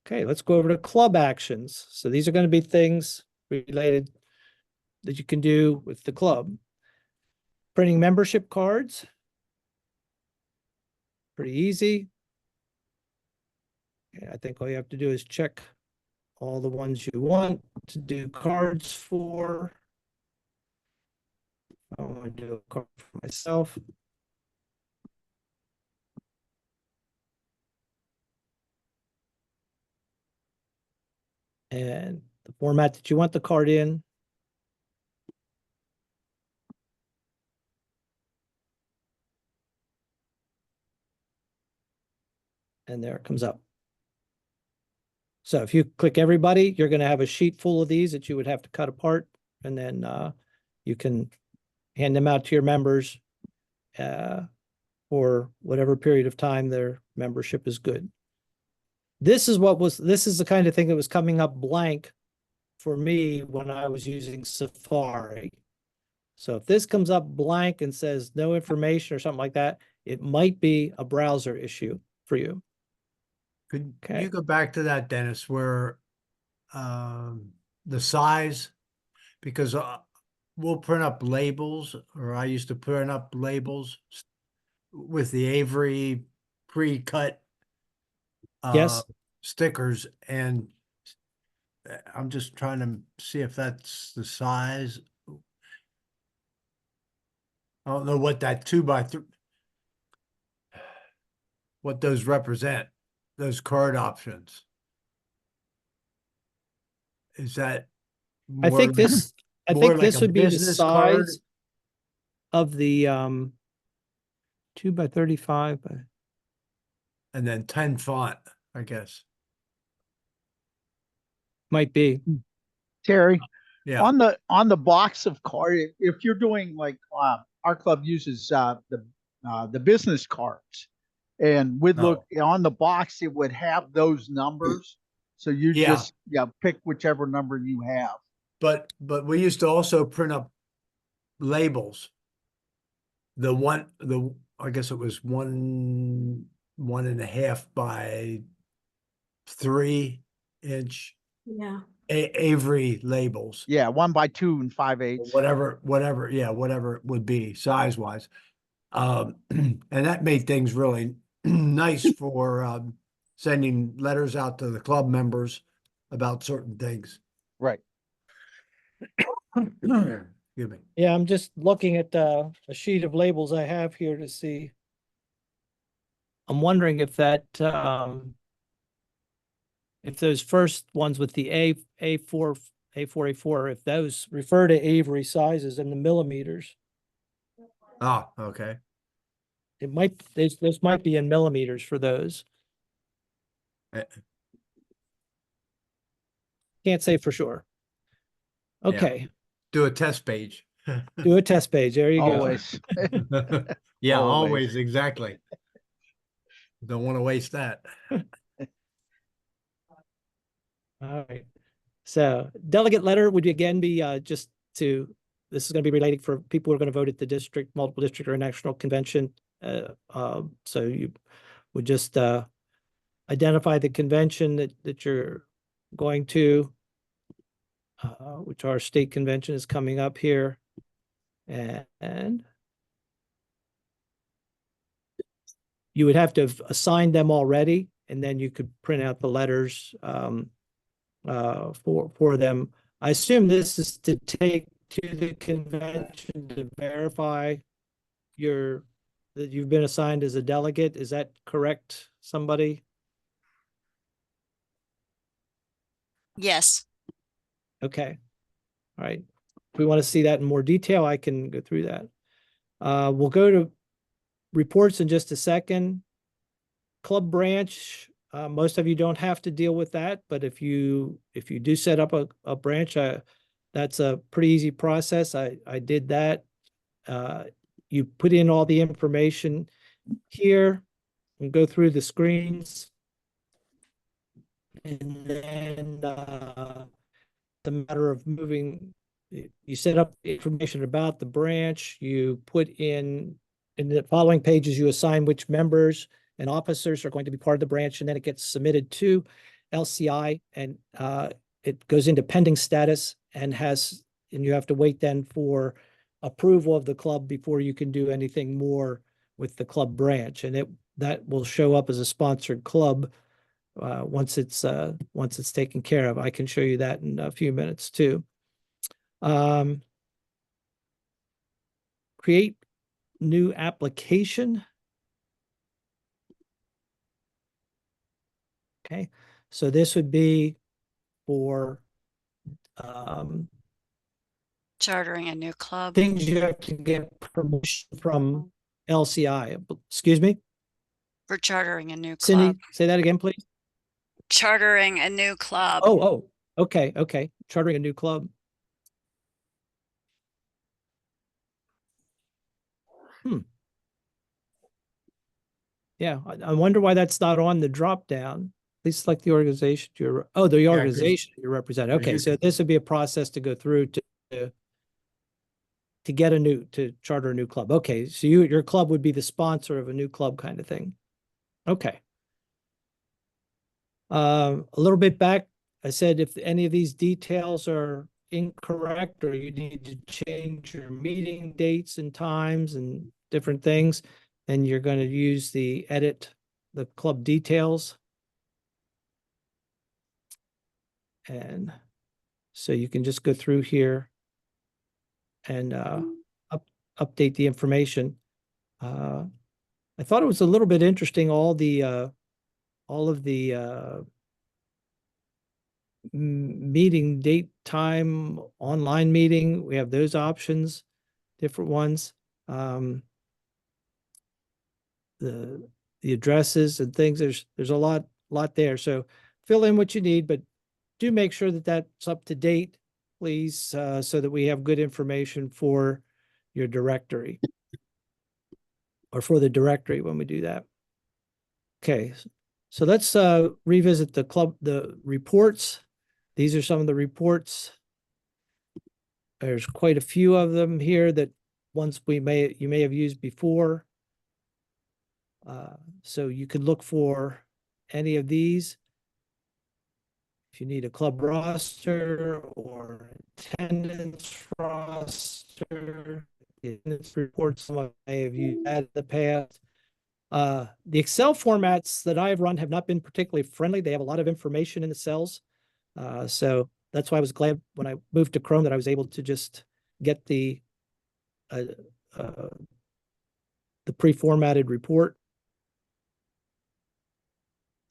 Okay, let's go over to club actions. So these are going to be things related that you can do with the club. Printing membership cards. Pretty easy. I think all you have to do is check all the ones you want to do cards for. I want to do a card for myself. And the format that you want the card in. And there it comes up. So if you click everybody, you're going to have a sheet full of these that you would have to cut apart, and then you can hand them out to your members for whatever period of time their membership is good. This is the kind of thing that was coming up blank for me when I was using Safari. So if this comes up blank and says no information or something like that, it might be a browser issue for you. Could Okay. you go back to that, Dennis, where the size, because we'll print up labels, or I used to print up labels with the Avery pre-cut Yes. stickers, and I'm just trying to see if that's the size. I don't know what that 2x3, what those represent, those card options. Is that I more think like- this, I more think like this a would be the business card? size of the 2x35. And then 10 font, I guess. Might be. Terry, Yeah. on the box of card, if you're doing like our club uses the business cards, and would look on the box, it would have those numbers. So you Yeah. just pick whichever number you have. But we used to also print up labels. I guess it was 1.5 by 3-inch Yeah. Avery labels. Yeah, 1x2 and 5/8. Whatever it would be size wise. And that made things really nice for sending letters out to the club members about certain things. Right. Excuse me. Yeah, I'm just looking at a sheet of labels I have here to see. I'm wondering if that if those first ones with the A4, if those refer to Avery sizes in the millimeters. Oh, okay. It might, this might be in millimeters for those. Eh. Can't say for sure. Okay, Do a test page. do a test page. There you go. Always. Yeah, Always. always, exactly. Don't want to waste that. All right. So delegate letter would again be this is going to be related for people who are going to vote at the district, multiple district or national convention. So you would just identify the convention that you're going to, which our state convention is coming up here. And you would have to have assigned them already, and then you could print out the letters for them. I assume this is to take to the convention to verify that you've been assigned as a delegate. Is that correct, somebody? Yes. Okay. All right. If we want to see that in more detail, I can go through that. We'll go to reports in just a second. Club branch, most of you don't have to deal with that, but if you do set up a branch, that's a pretty easy process. I did that. You put in all the information here and go through the screens. And then the matter of moving, you set up information about the branch, you put in the following pages, you assign which members and officers are going to be part of the branch, and then it gets submitted to LCI, and it goes into pending status, and you have to wait then for approval of the club before you can do anything more with the club branch. And that will show up as a sponsored club once it's taken care of. I can show you that in a few minutes too. Create new application. Okay, so this would be for Chartering a new club. things you have to get permission from LCI. Excuse me, For chartering a new Cindy, club. say that again, please. Chartering a new club. Oh, okay. Chartering a new club. Yeah, I wonder why that's not on the drop down. Please select the organization the 'cause- organization you represent. Okay, you- so this would be a process to go through to get to charter a new club. Okay, so your club would be the sponsor of a new club kind of thing. Okay. A little bit back, I said if any of these details are incorrect or you need to change your meeting dates and times and different things, then you're going to use the edit the club details. And so you can just go through here and update the information. I thought it was a little bit interesting, all of the meeting date, time, online meeting. We have those options, different ones. The addresses and things, there's a lot there. So fill in what you need, but do make sure that that's up to date, please, so that we have good information for your directory or for the directory when we do that. Okay, so let's revisit the reports. These are some of the reports. There's quite a few of them here that you may have used before. So you could look for any of these. If you need a club roster or attendance roster, attendance reports, some of may have used that in the past. The Excel formats that I've run have not been particularly friendly. They have a lot of information in the cells. So that's why I was glad when I moved to Chrome that I was able to just get the pre-formatted report.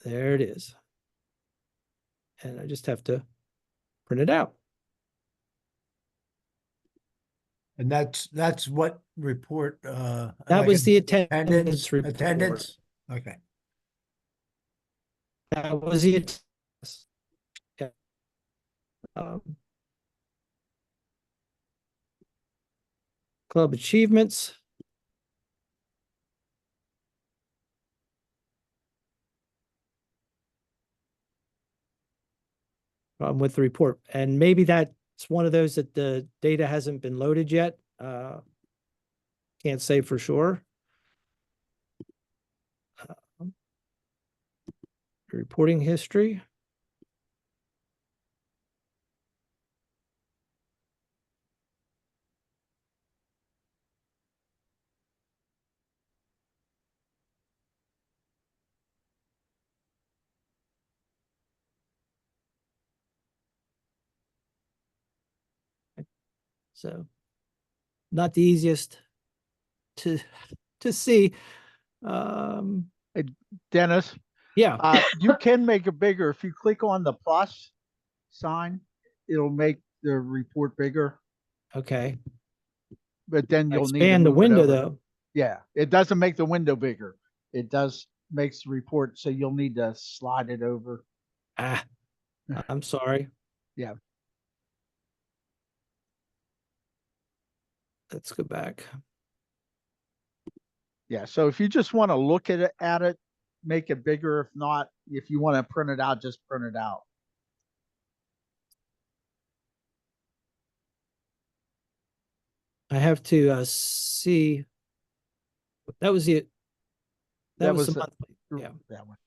There it is. And I just have to print it out. And that's what report, That like was the attendance, attendance report. attendance? Okay. That was the attendance. Yeah. Club achievements. With the report, and maybe that's one of those that the data hasn't been loaded yet. Can't say for sure. Reporting history. So not the easiest to see. Dennis, Yeah, you can make it bigger. If you click on the plus sign, it'll make the report bigger, okay. but then you'll need to Expand the move it window over. though. Yeah, it doesn't make the window bigger. It does makes the report, so you'll need to slide it over. Ah, I'm sorry. Yeah. Let's go back. Yeah, so if you just want to look at it, make it bigger. If not, if you want to print it out, just print it out. I have to see. That was it. That was the monthly. Yeah. That one.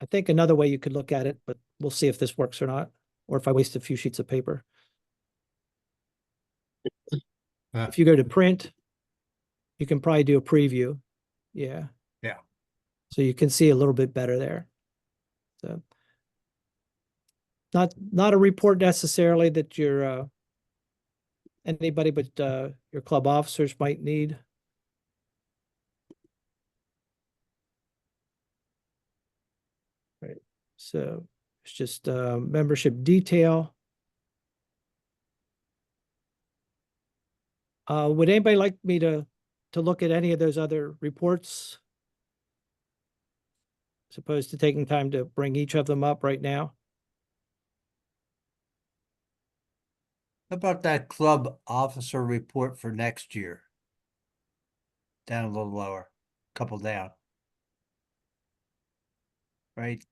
I think another way you could look at it, but we'll see if this works or not, or if I waste a few sheets of paper. If you go to print, you can probably do a preview. Yeah. Yeah. So you can see a little bit better there. So not a report necessarily that your anybody but your club officers might need. Right. So it's just membership detail. Would anybody like me to look at any of those other reports? As opposed to taking time to bring each of them up right now? How about that club officer report for next year? Down a little lower, couple down. Right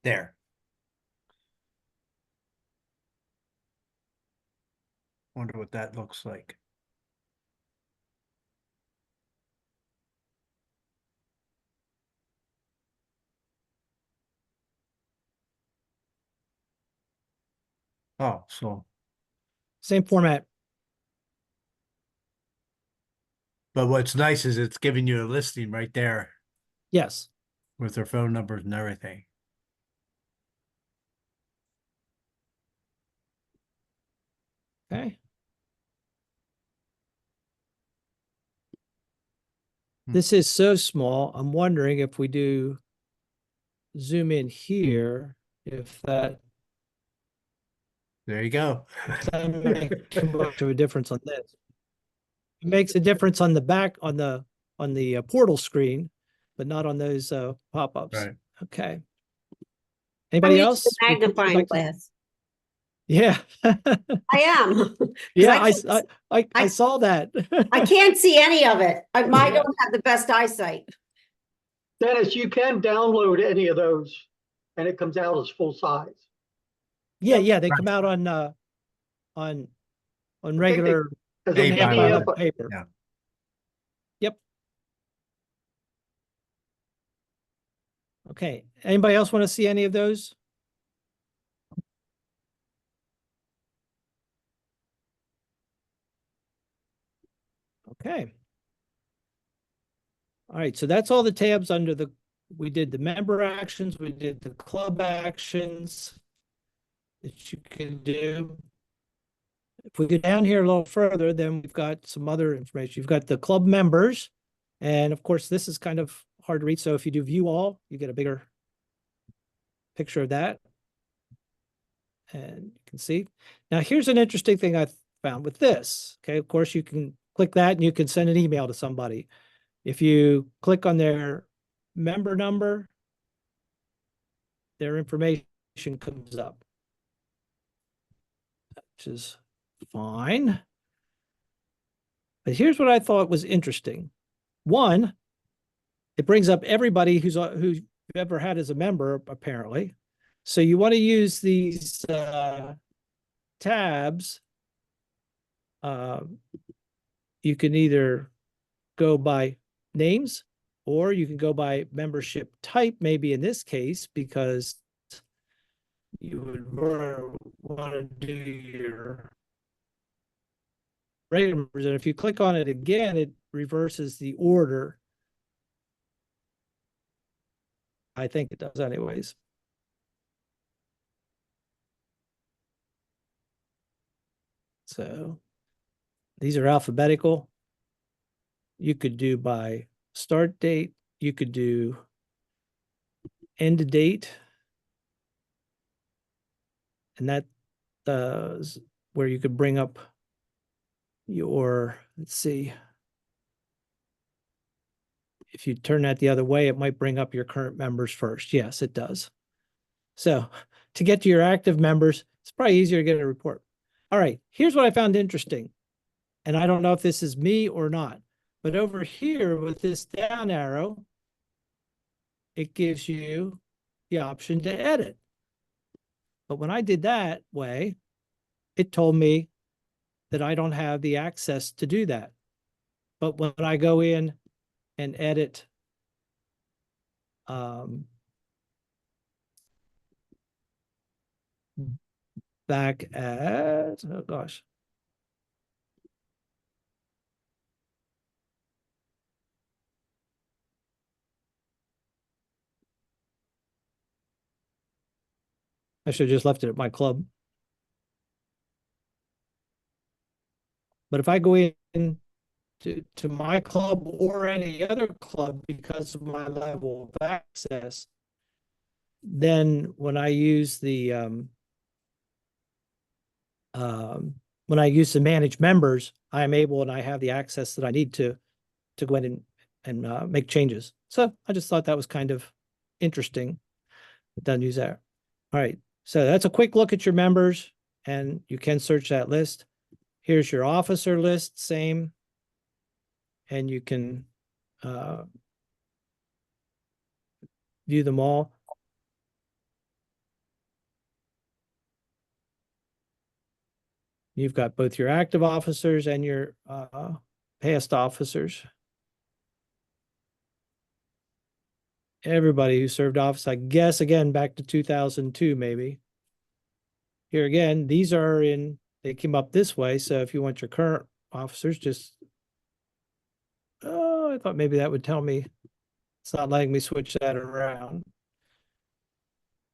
there. Wonder what that looks like. Oh, so, Same format. but what's nice is it's giving you a listing right there Yes. with their phone numbers and everything. Okay. Hmm. This is so small. I'm wondering if we do zoom in here, if that There you go. doesn't make too much of a difference on this. It makes a difference on the back on the portal screen, but not on those pop-ups. Right. Okay. I'm Anybody using else? the magnifying glass. Yeah. I am. Yeah, I I saw that. I can't see any of it. I don't have the best eyesight. Dennis, you can download any of those and it comes out as full size. Yeah, they come out on regular As a Hey, half by by PDF, paper. Yeah. Yep. Okay. Anybody else want to see any of those? Okay. All right, so that's all the tabs under we did the member actions, we did the club actions that you can do. If we go down here a little further, then we've got some other information. You've got the club members. And of course, this is kind of hard to read. So if you do view all, you get a bigger picture of that. And you can see. Now, here's an interesting thing I found with this. Okay, of course, you can click that and you can send an email to somebody. If you click on their member number, their information comes up, which is fine. But here's what I thought was interesting. One, it brings up everybody who's ever had as a member, apparently. So you want to use these tabs. You can either go by names or you can go by membership type, maybe in this case, because you would want to do your regular members. And if you click on it again, it reverses the order. I think it does anyways. So these are alphabetical. You could do by start date. You could do end date. And that is where you could bring up your, let's see. If you turn that the other way, it might bring up your current members first. Yes, it does. So to get to your active members, it's probably easier to get a report. All right, here's what I found interesting. And I don't know if this is me or not, but over here with this down arrow, it gives you the option to edit. But when I did that way, it told me that I don't have the access to do that. But when I go in and edit back at, oh gosh. I should have just left it at my club. But if I go in to my club or any other club because of my level of access, then when I use the when I use to manage members, I am able and I have the access that I need to go in and make changes. So I just thought that was kind of interesting. It doesn't use that. All right. So that's a quick look at your members, and you can search that list. Here's your officer list, same. And you can view them all. You've got both your active officers and your past officers. Everybody who served office, I guess, again, back to 2002, maybe. Here again, these are in, they came up this way. So if you want your current officers, just, oh, I thought maybe that would tell me. It's not letting me switch that around.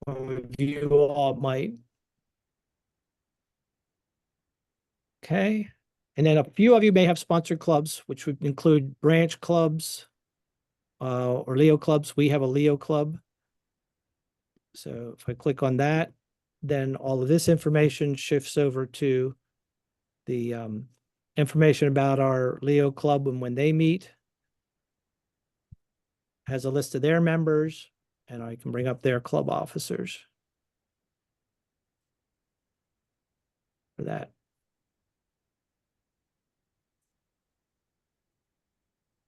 When we view all, it might. Okay. And then a few of you may have sponsored clubs, which would include branch clubs or Leo clubs. We have a Leo club. So if I click on that, then all of this information shifts over to the information about our Leo club and when they meet. Has a list of their members, and I can bring up their club officers for that.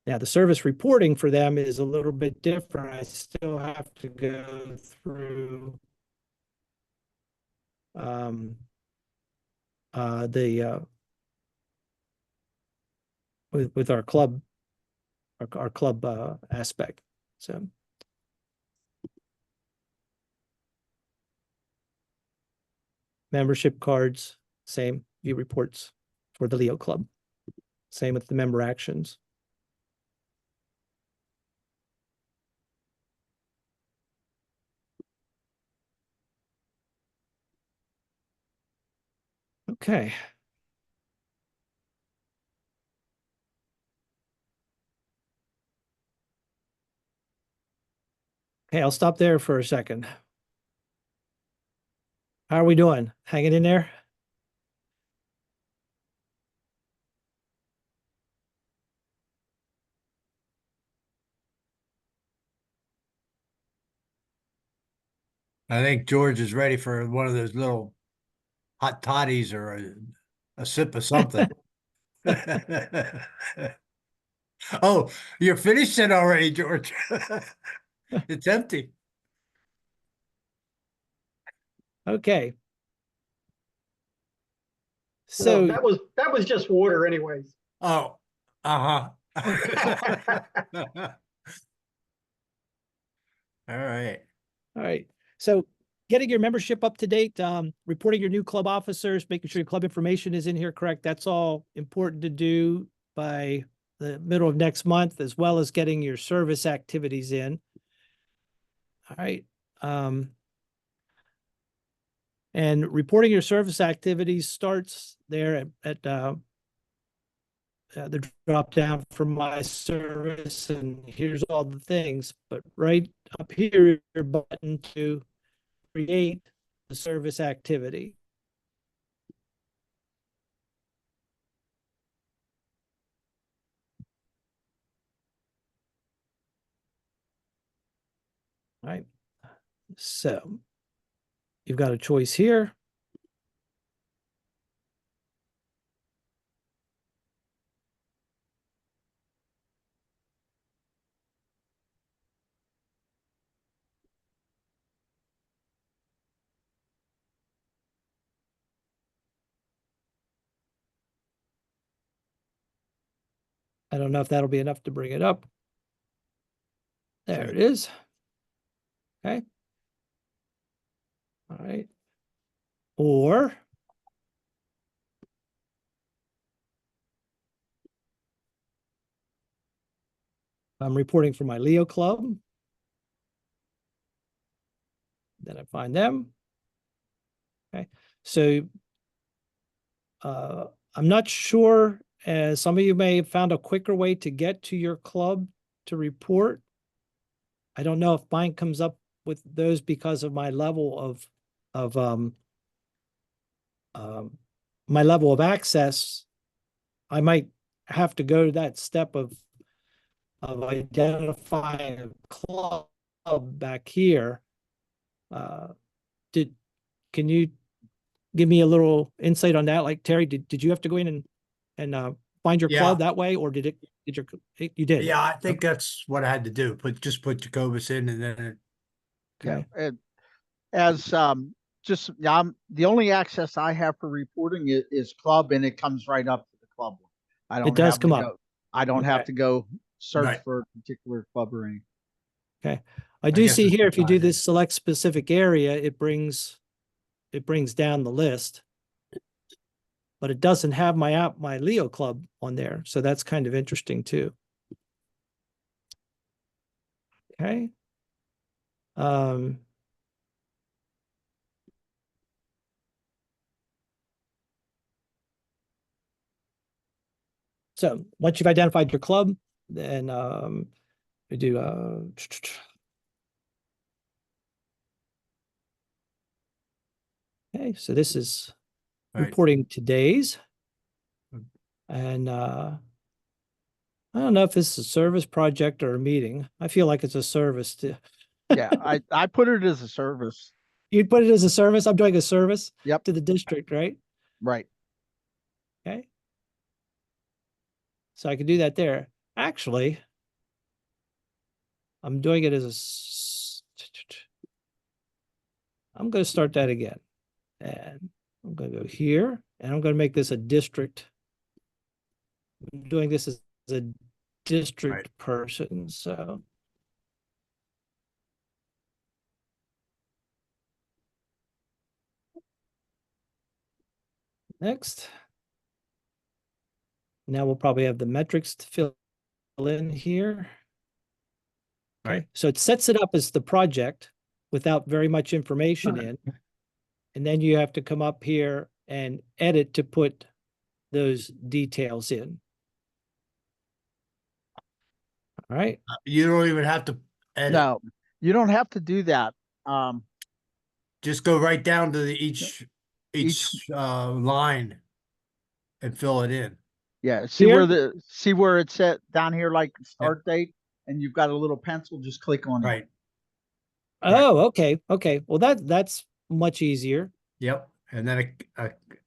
Now, the service reporting for them is a little bit different. I still have to go through with our club, our club aspect. So membership cards, same, view reports for the Leo Club. Same with the member actions. Okay. Okay, I'll stop there for a second. How are we doing? Hanging in there? I think George is ready for one of those little hot toddies or a sip of something. Oh, you're finished it already, George. It's empty. Okay. No, So that was just water anyways. Oh, uh-huh. All right. all right. So getting your membership up to date, reporting your new club officers, making sure your club information is in here correct. That's all important to do by the middle of next month, as well as getting your service activities in. All right. And reporting your service activities starts there at the drop down from my service, and here's all the things. But right up here, your button to create the service activity. All right. So you've got a choice here. I don't know if that'll be enough to bring it up. There it is. Okay. All right. Or I'm reporting for my Leo Club. Then I find them. Okay, so I'm not sure, as some of you may have found a quicker way to get to your club to report. I don't know if mine comes up with those because of my level of my level of access. I might have to go to that step of identifying a club back here. Can you give me a little insight on that? Like, Terry, did you have to go in and find your Yeah. club that way, or did you did? Yeah, I think that's what I had to do. Just put Jacobus in and then Okay. And as just the only access I have for reporting is club, and it comes right up to the club one. I don't does have come to up. go. I don't have Okay. to go search Right. for a particular club or anything. Okay. I do guess see it's here, if you do divided. this select specific area, it brings down the list. But it doesn't have my Leo Club on there. So that's kind of interesting too. Okay. So once you've identified your club, then we do okay, so this is Right. reporting today's. Mm. And I don't know if this is a service project or a meeting. I feel like it's a service to Yeah, I put it as a service. you'd put it as a service. I'm doing a service Yep. to the district, right? Right. Okay. So I can do that there. Actually, I'm doing it as I'm going to start that again. And I'm going to go here, and I'm going to make this a district. I'm doing this as a district person. So next. Now we'll probably have the metrics to fill in here. Okay, Right. so it sets it up as the project without very much information in. And then you have to come up here and edit to put those details in. All right. You don't even have to edit. No, you don't have to do that. Just go right down to each line and fill it in. Yeah, see Here? where it's set down here, like start date, and you've got a little pencil. Just click on it. Right. Oh, okay. Okay. Well, that's much easier. Yep. And then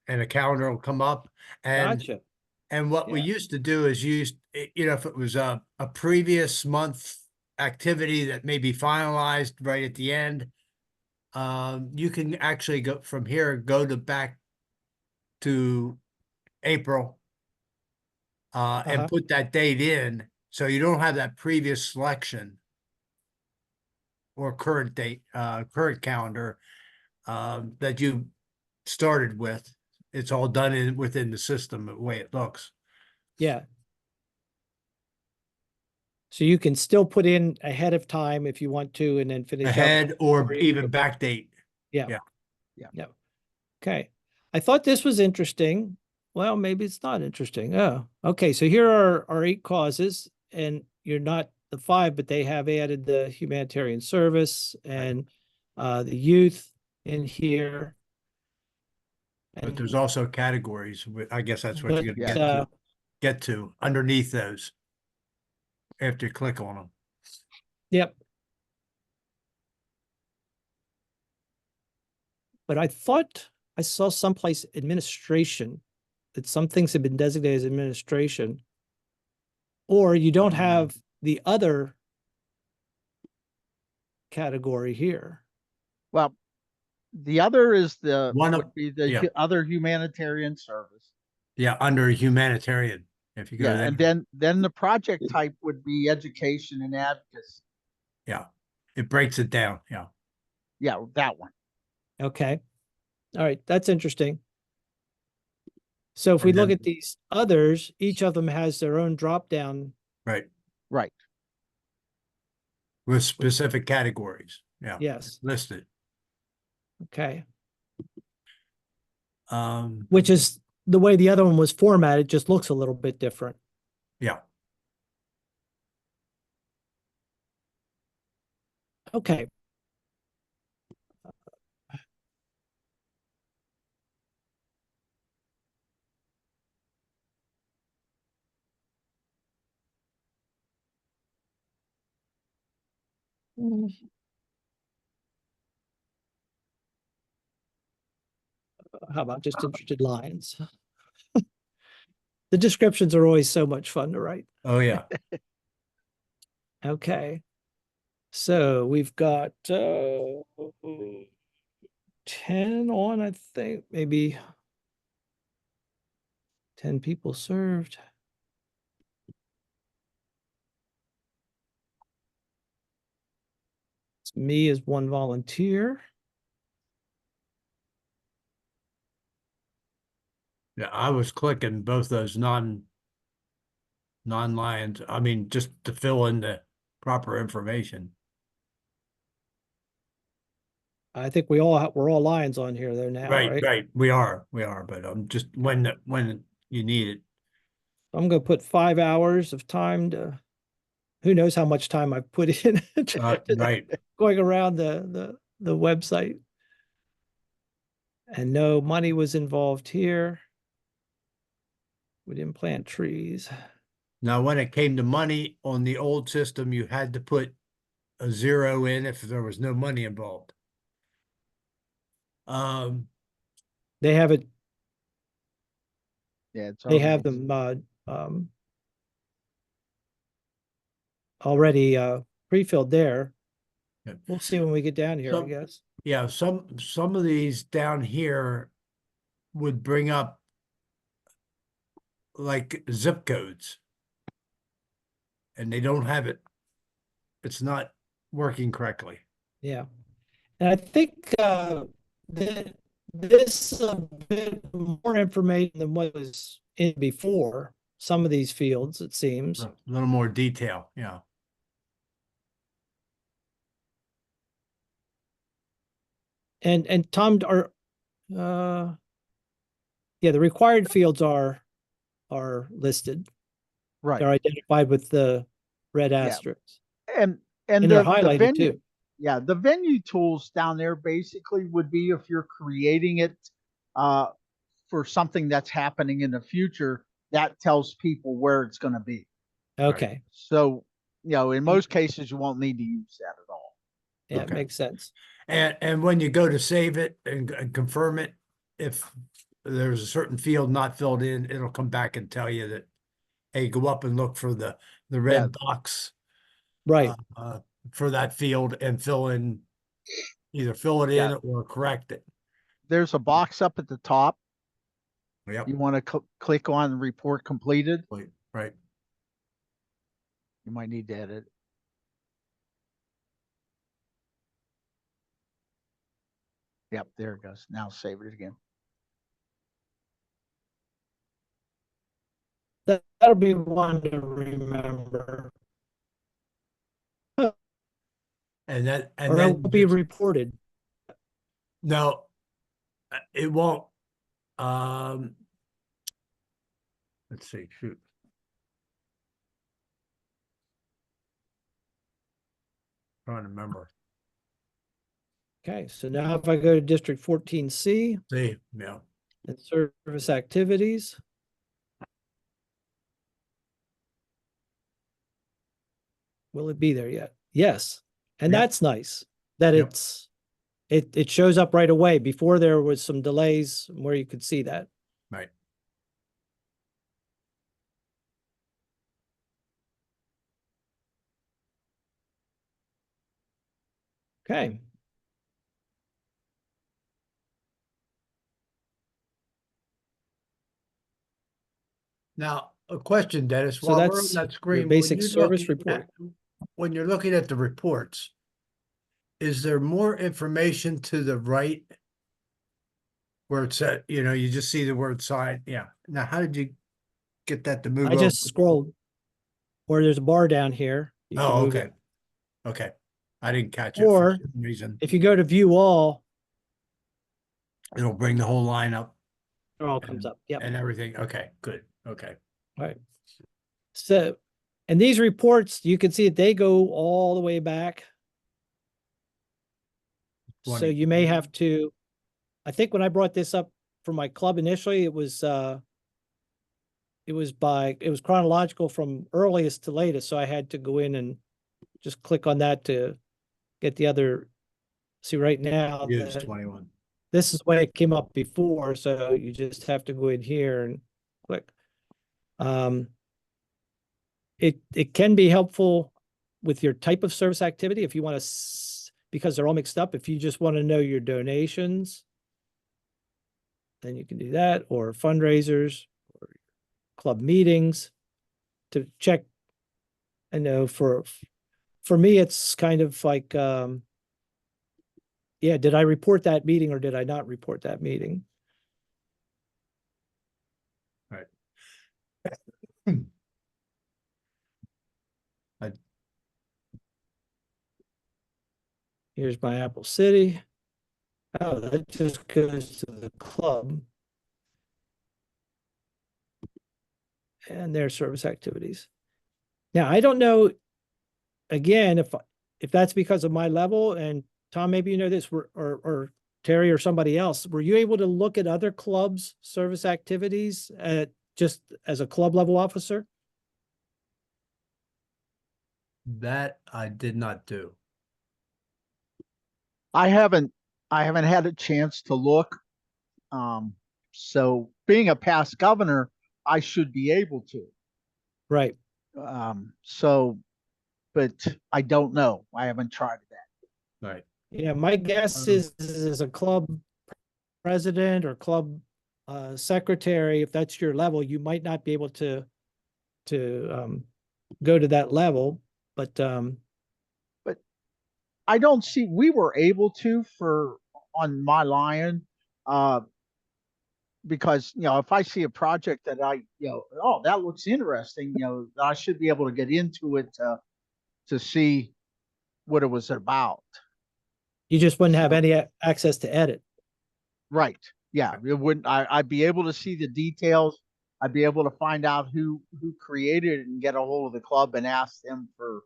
a calendar will come up. And Gotcha. and what we used to do is if it was a previous month activity that may be finalized right at the end, you can actually go from here, back to April, and put that date in, so you don't have that previous selection or current date, current calendar, that you started with. It's all done within the system, the way it looks. Yeah. So you can still put in ahead of time if you want to, and then finish up. Ahead or even back date. Yeah. Yeah. Okay. I thought this was interesting. Well, maybe it's not interesting. Oh, okay. So here are our 8 causes, and you're not the 5, but they have added the humanitarian service and the youth in here. But there's also categories. I guess that's what you're But, gonna get to underneath those after you click on them. Yep. But I thought I saw someplace administration, that some things have been designated as administration, or you don't have the other category here. Well, the other is Would be the other humanitarian service. Yeah, under humanitarian. If you go there. And then the project type would be education and advocacy. Yeah, it breaks it down. Yeah. Yeah, that one. Okay. All right, that's interesting. So if we And look then- at these others, each of them has their own drop down. Right, Right. with specific categories, yeah, Yes, listed. okay. Which, Which is the way the other one was formatted, just looks a little bit different. yeah, Okay. How about just interested lines? The descriptions are always so much fun to write. oh, yeah. Okay. So we've got 10 on, I think, maybe 10 people served. It's me as one volunteer. Yeah, I was clicking both those non-lines, I mean, just to fill in the proper information. I think we're all lions on here though now, Right, right? right, we are, but just when you need it. I'm gonna put 5 hours of time to, who knows how much time I've put in Right, going around the website. And no money was involved here. We didn't plant trees. now when it came to money on the old system, you had to put a 0 in if there was no money involved. They have it, Yeah, it's they have already- them already pre-filled there. Yep. We'll see when we get down here, I So- guess. yeah, some of these down here would bring up like zip codes. And they don't have it. It's not working correctly. Yeah. And I think this is a bit more information than what was in before. Some of these fields, it seems. A little more detail, yeah. And Tom, are yeah, the required fields are listed. Right. They're identified with the red asterisks. And And the they're highlighted venue, too. yeah, the venue tools down there basically would be if you're creating it for something that's happening in the future, that tells people where it's going to be. Okay. So, in most cases, you won't need to use that at all. Yeah, it Okay. makes sense. And when you go to save it and confirm it, if there's a certain field not filled in, it'll come back and tell you that, hey, go up and look for the red box Right. for that field and either fill it in Yeah. or correct it. There's a box up at the top. Yep, You want to click on report completed. right. You might need to edit. Yep, there it goes. Now save it again. That'll be one to remember. And Or it then won't be reported. no, it won't. Let's see, shoot. Trying to remember. Okay, so now if I go to District 14C See, yeah, and service activities. Will it be there yet? Yes. And Yep. that's nice that Yep. it shows up right away. Before there was some delays where you could see that. right. Okay. Now, a question, Dennis, So while we're on that's that your screen. when basic you're service looking report. when you're looking at the reports, is there more information to the right where it said, you know, you just see the word sign. Yeah. Now, how did you get that to move I over? just scrolled. Or there's a bar down here. You can Oh, move okay. it. Okay. I didn't catch it for Or some reason. if you go to view all, It'll bring the whole line up it all comes up. Yep. and everything. Okay, good. Okay. Right. So, and these reports, you can see that they go all the way back. So 20. you may have to, I think when I brought this up for my club initially, it was chronological from earliest to latest. So I had to go in and just click on that to get the other, see right now. Use that 21. This is the way it came up before, so you just have to go in here and click. It can be helpful with your type of service activity if you want to, because they're all mixed up. If you just want to know your donations, then you can do that, or fundraisers, or club meetings to check. I know for me, it's kind of like, yeah, did I report that meeting or did I not report that meeting? Right. Here's my Apple City. Oh, that just goes to the club and their service activities. Now, I don't know, again, if that's because of my level, and Tom, maybe you know this, or Terry or somebody else, were you able to look at other clubs' service activities just as a club level officer? That I did not do. I haven't had a chance to look. So being a past governor, I should be able to. Right. So, but I don't know. I haven't tried that. Right. Yeah, my guess is as a club president or club secretary, if that's your level, you might not be able to go to that level, but I don't see, we were able to on My Lion, because, you know, if I see a project that oh, that looks interesting, you know, I should be able to get into it to see what it was about. you just wouldn't have any access to edit. Right. Yeah. It wouldn't, I'd be able to see the details. I'd be able to find out who created it and get a hold of the club and ask them for,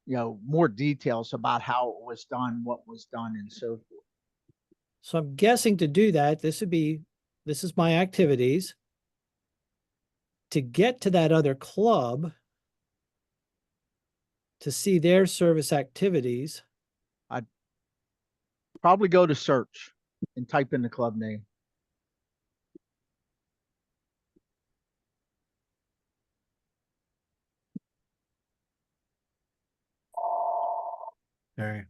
you know, more details about how it was done, what was done, and so forth. So I'm guessing to do that, this is my activities. To get to that other club, to see their service activities, I'd probably go to search and type in the club name. Very.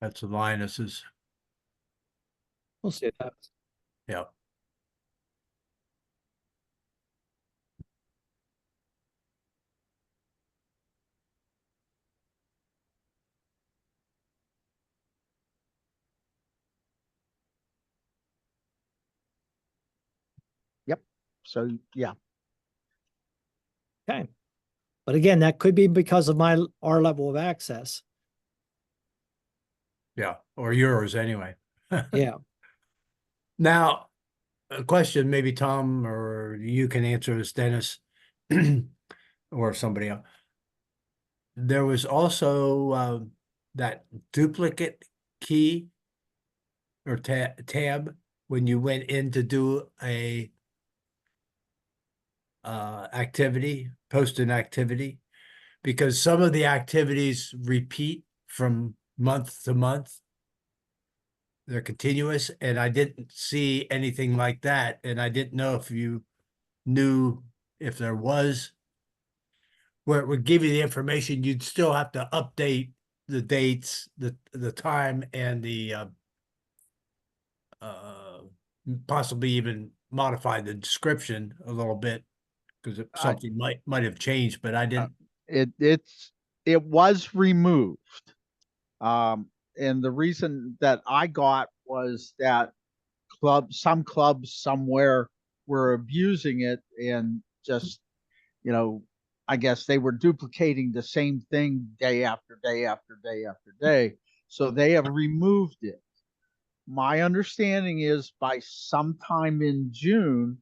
That's the Linus's. we'll see that. Yeah. Yep. So yeah. Okay. But again, that could be because of our level of access. Yeah. Or yours anyway. Yeah. Now, a question, maybe Tom or you can answer this, Dennis, or somebody else. There was also that duplicate key or tab when you went in to do a activity, post an activity, because some of the activities repeat from month to month. They're continuous, and I didn't see anything like that, and I didn't know if you knew if there was, where it would give you the information. You'd still have to update the dates, the time, and the possibly even modify the description a little bit, because I- something might have changed, but I didn't. It was removed. And the reason that I got was that some clubs somewhere were abusing it and just, I guess they were duplicating the same thing day after day after day after day. So they have removed it. My understanding is by sometime in June,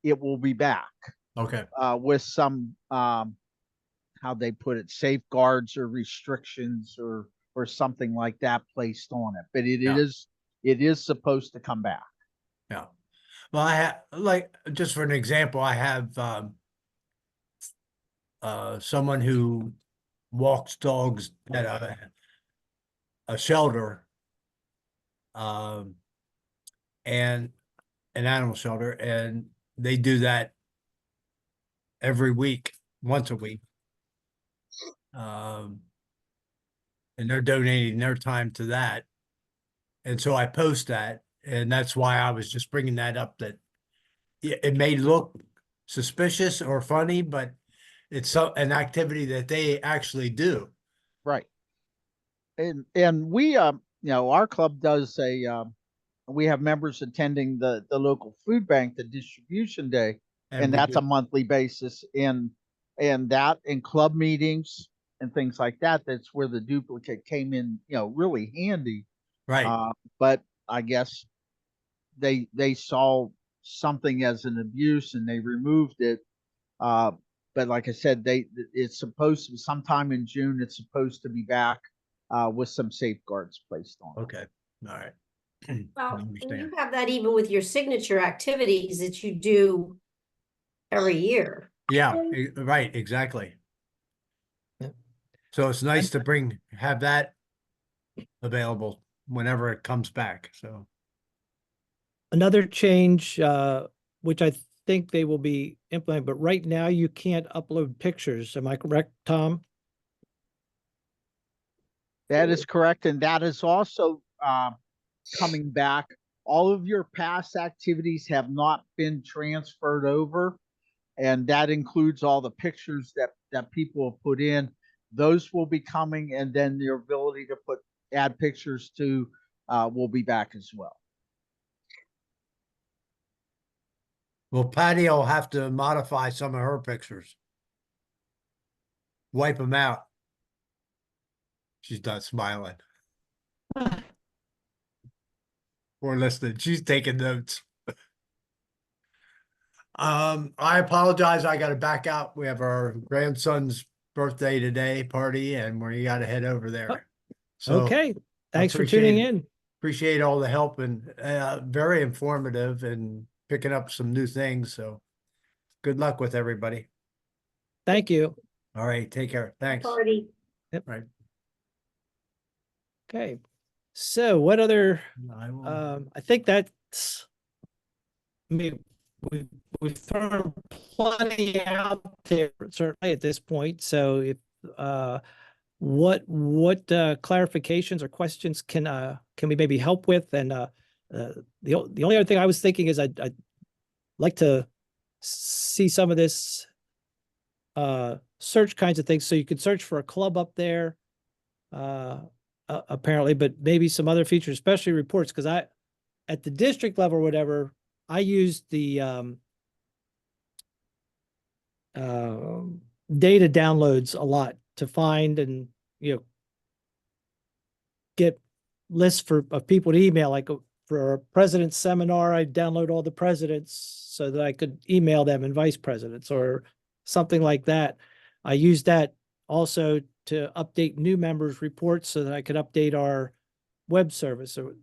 it will be back, Okay. with some, how they put it, safeguards or restrictions or something like that placed on it. But Yeah. it is supposed to come back. Yeah. Well, I have, like, just for an example, I have someone who walks dogs at a shelter, and an animal shelter, and they do that every week, once a week. And they're donating their time to that. And so I post that, and that's why I was just bringing that up, that it may look suspicious or funny, but it's an activity that they actually do. Right. And we, our club does we have members attending the local food bank, the distribution day, and we that's do- a monthly basis. And that in club meetings and things like that, that's where the duplicate came in, really handy. Right. But I guess they saw something as an abuse and they removed it. But like I said, it's supposed to be sometime in June. It's supposed to be back with some safeguards placed on it. Okay. All right. Well, I and understand. you have that even with your signature activities that you do every year. Yeah, right, exactly. Yeah. So it's nice to have that available whenever it comes back, so. Another change, which I think they will be implementing, but right now you can't upload pictures. Am I correct, Tom? That is correct. And that is also coming back. All of your past activities have not been transferred over. And that includes all the pictures that people have put in. Those will be coming, and then the ability to add pictures to will be back as well. Well, Patty will have to modify some of her pictures. Wipe them out. She's done smiling. Or listening. She's taking notes. I apologize. I got to back out. We have our grandson's birthday today party, and we got to head over there. So Okay, thanks for tuning in. appreciate all the help, and very informative and picking up some new things. So good luck with everybody. Thank you. All right. Take care. Thanks. Party. Right. Okay, so what other, I will. I think that's, I mean, we've thrown plenty out there certainly at this point. So if, what clarifications or questions can we maybe help with? And the only other thing I was thinking is I'd like to see some of this search kinds of things. So you could search for a club up there, apparently, but maybe some other features, especially reports, because at the district level or whatever, I used the data downloads a lot to find and get lists of people to email. Like for a president's seminar, I download all the presidents so that I could email them and vice presidents or something like that. I used that also to update new members' reports so that I could update our web service. So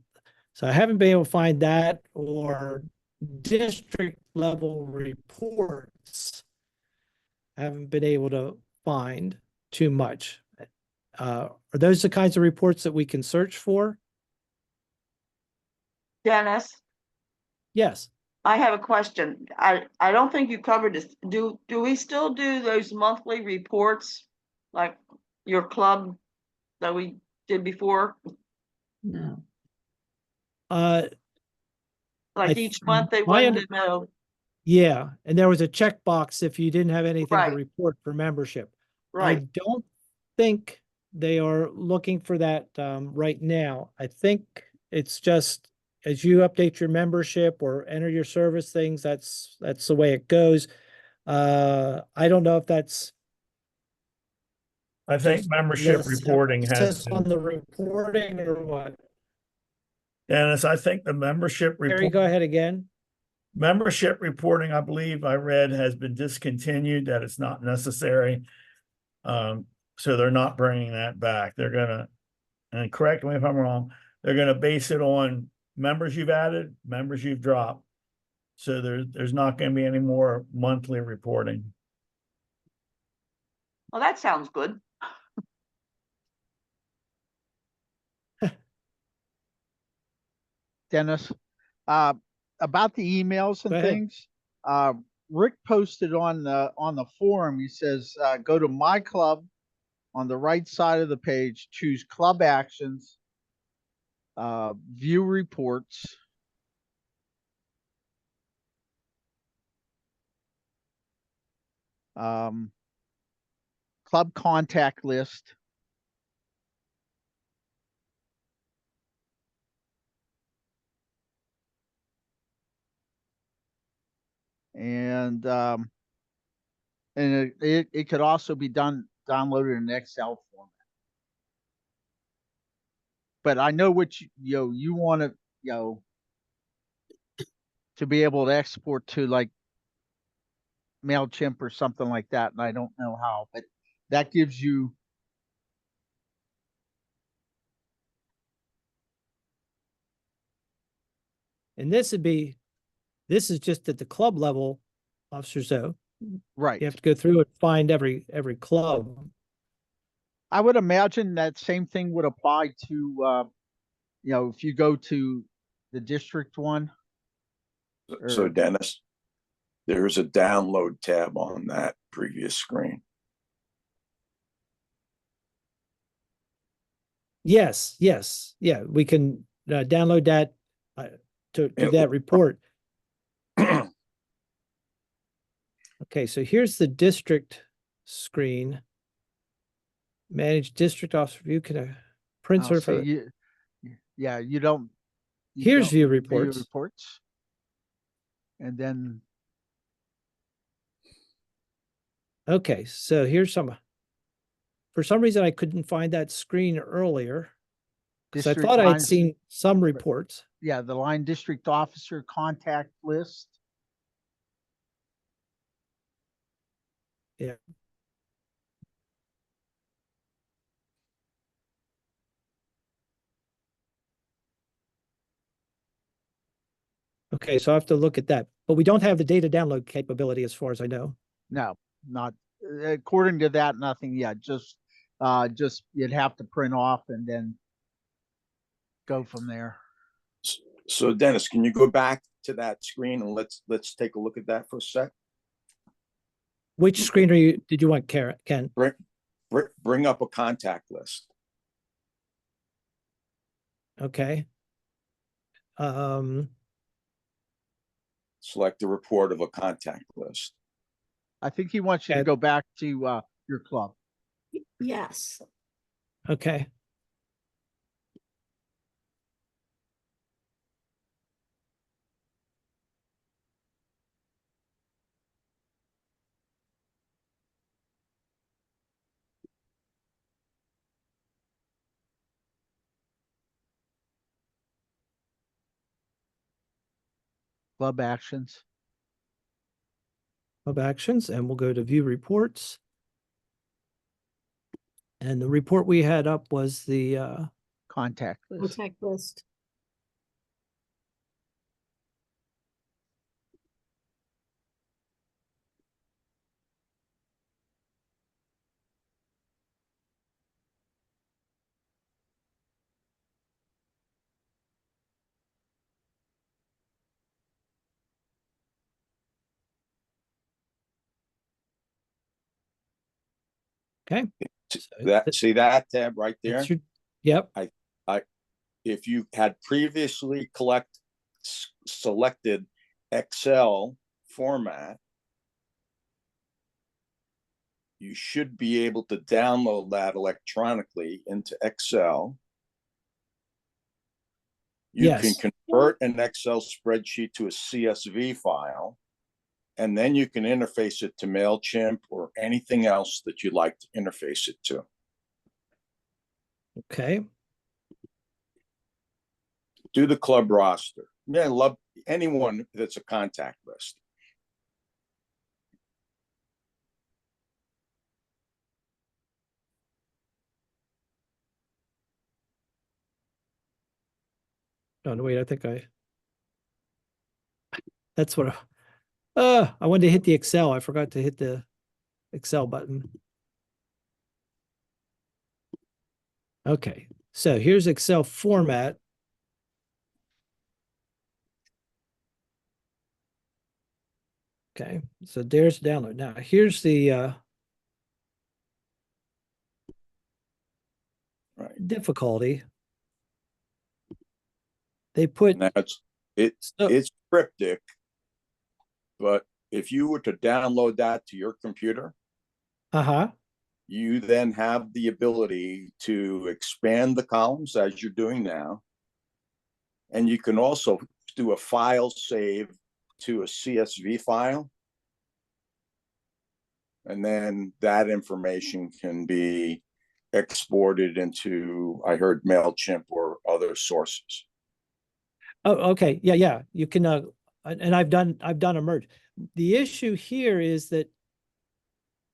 I haven't been able to find that or district level reports. I haven't been able to find too much. Are those the kinds of reports that we can search for? Dennis, Yes. I have a question. I don't think you covered this. Do we still do those monthly reports like your club that we did before? No. Like each month they my wanted to know. Yeah, and there was a checkbox if you didn't have anything to Right. report for membership. I Right. don't think they are looking for that right now. I think it's just as you update your membership or enter your service things, that's the way it goes. I don't know if that's I think just membership the reporting has emphasis on to, the reporting or what. Dennis, I think the membership Harry, go report, ahead again. membership reporting, I believe I read has been discontinued, that it's not necessary. So they're not bringing that back. They're gonna, and correct me if I'm wrong, they're gonna base it on members you've added, members you've dropped. So there's not gonna be any more monthly reporting. Well, that sounds good. Dennis, about the emails Go and ahead. things. Rick posted on the forum. He says, go to my club on the right side of the page, choose club actions, view reports. Club contact list. And it could also be downloaded in Excel format. But I know what you want to to be able to export to like MailChimp or something like that, and I don't know how, but that gives you And this is just at the club level, Officer Zoe. right. You have to go through and find every club. I would imagine that same thing would apply to if you go to the district one. So Or- Dennis, there's a download tab on that previous screen. Yes, yeah, we can download that to Yeah. that report. Okay, so here's the district screen. Manage district officer view, can print Oh, certified. see, yeah, you don't. Here's don't view view reports. reports. And then Okay, so here's for some reason I couldn't find that screen earlier. Because I district thought I had lines. seen some reports. Yeah, the line district officer contact list. Yeah. Okay, so I have to look at that, but we don't have the data download capability as far as I know. No, not according to that, nothing yet. Just you'd have to print off and then go from there. So Dennis, can you go back to that screen and let's take a look at that for a sec? Which screen did you want, Ken? Bring up a contact list. Okay. Select the report of a contact list. I think he wants you to Okay. go back to your club. Yes. Okay. Club actions. Club actions, and we'll go to view reports. And the report we had up was the Contact list. Contact list. okay. See that tab right there? That's your- Yep. If you had previously selected Excel format, you should be able to download that electronically into Excel. You can Yes. convert an Excel spreadsheet to a CSV file, and then you can interface it to MailChimp or anything else that you'd like to interface it to. Okay. Do the club roster. Yeah, love anyone that's a contact list. Oh, no, wait, I think that's what, I wanted to hit the Excel. I forgot to hit the Excel button. Okay, so here's Excel format. Okay, so there's download. Now here's the Right. difficulty. They put Now it's cryptic, but if you were to download that to your computer, uh-huh. you then have the ability to expand the columns as you're doing now. And you can also do a file save to a CSV file. And then that information can be exported into, I heard, MailChimp or other sources. Oh, okay. Yeah, yeah. You can and I've done a merge. The issue here is that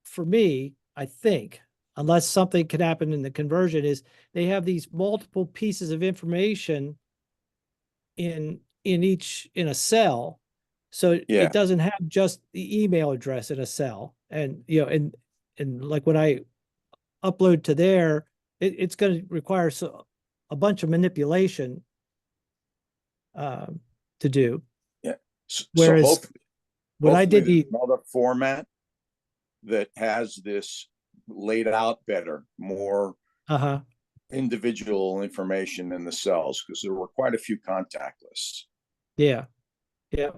for me, I think, unless something can happen in the conversion, is they have these multiple pieces of information in a cell. So Yeah. it doesn't have just the email address in a cell. And and like when I upload to there, it's going to require a bunch of manipulation to do. Yeah. Whereas so when I did the another format that has this laid out better, more individual information in the cells, because there were quite a few contact lists. Yeah. Yeah.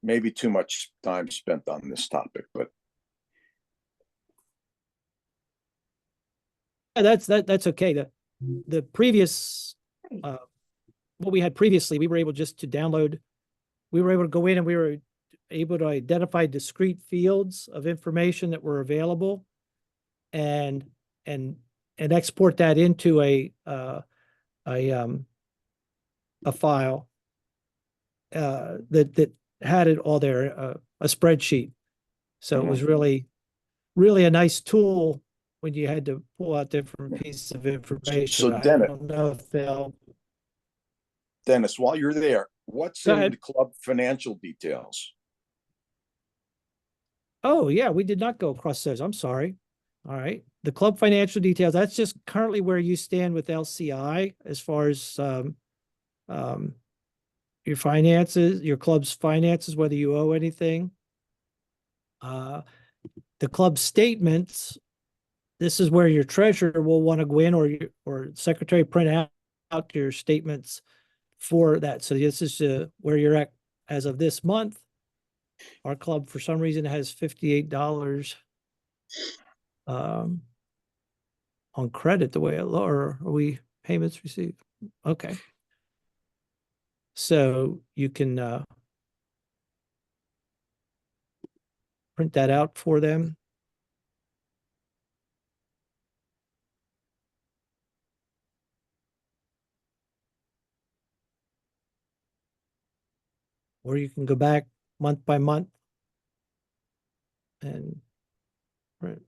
Maybe too much time spent on this topic, but that's okay. The previous what we had previously, we were able just to download. We were able to go in and we were able to identify discrete fields of information that were available, and export that into a file that had it all there, a spreadsheet. So it was really a nice tool when you had to pull out different pieces of information. So I Dennis, don't know if they'll. Dennis, while you're there, what's Go in ahead. the club financial details? Oh, yeah, we did not go across those. I'm sorry. All right. The club financial details, that's just currently where you stand with LCI as far as your finances, your club's finances, whether you owe anything. The club statements, this is where your treasurer will want to go in, or secretary print out your statements for that. So this is where you're at as of this month. Our club, for some reason, has $58 on credit the way or are we payments received? Okay. So you can print that out for them. Or you can go back month by month and print.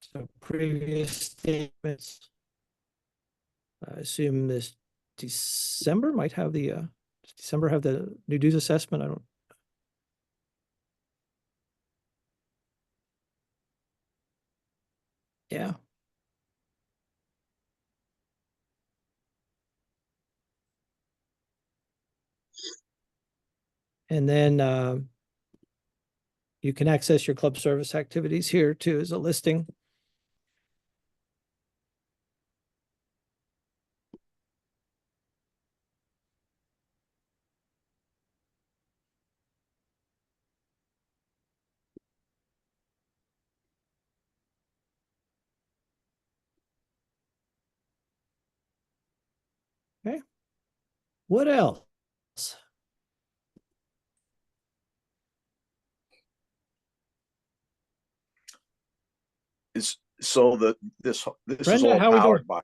So previous statements, I assume this December might have the, does December have the new dues assessment? I don't. Yeah. And then you can access your club service activities here too as a listing. What else? Is so that this is Brenda, all how we powered doing?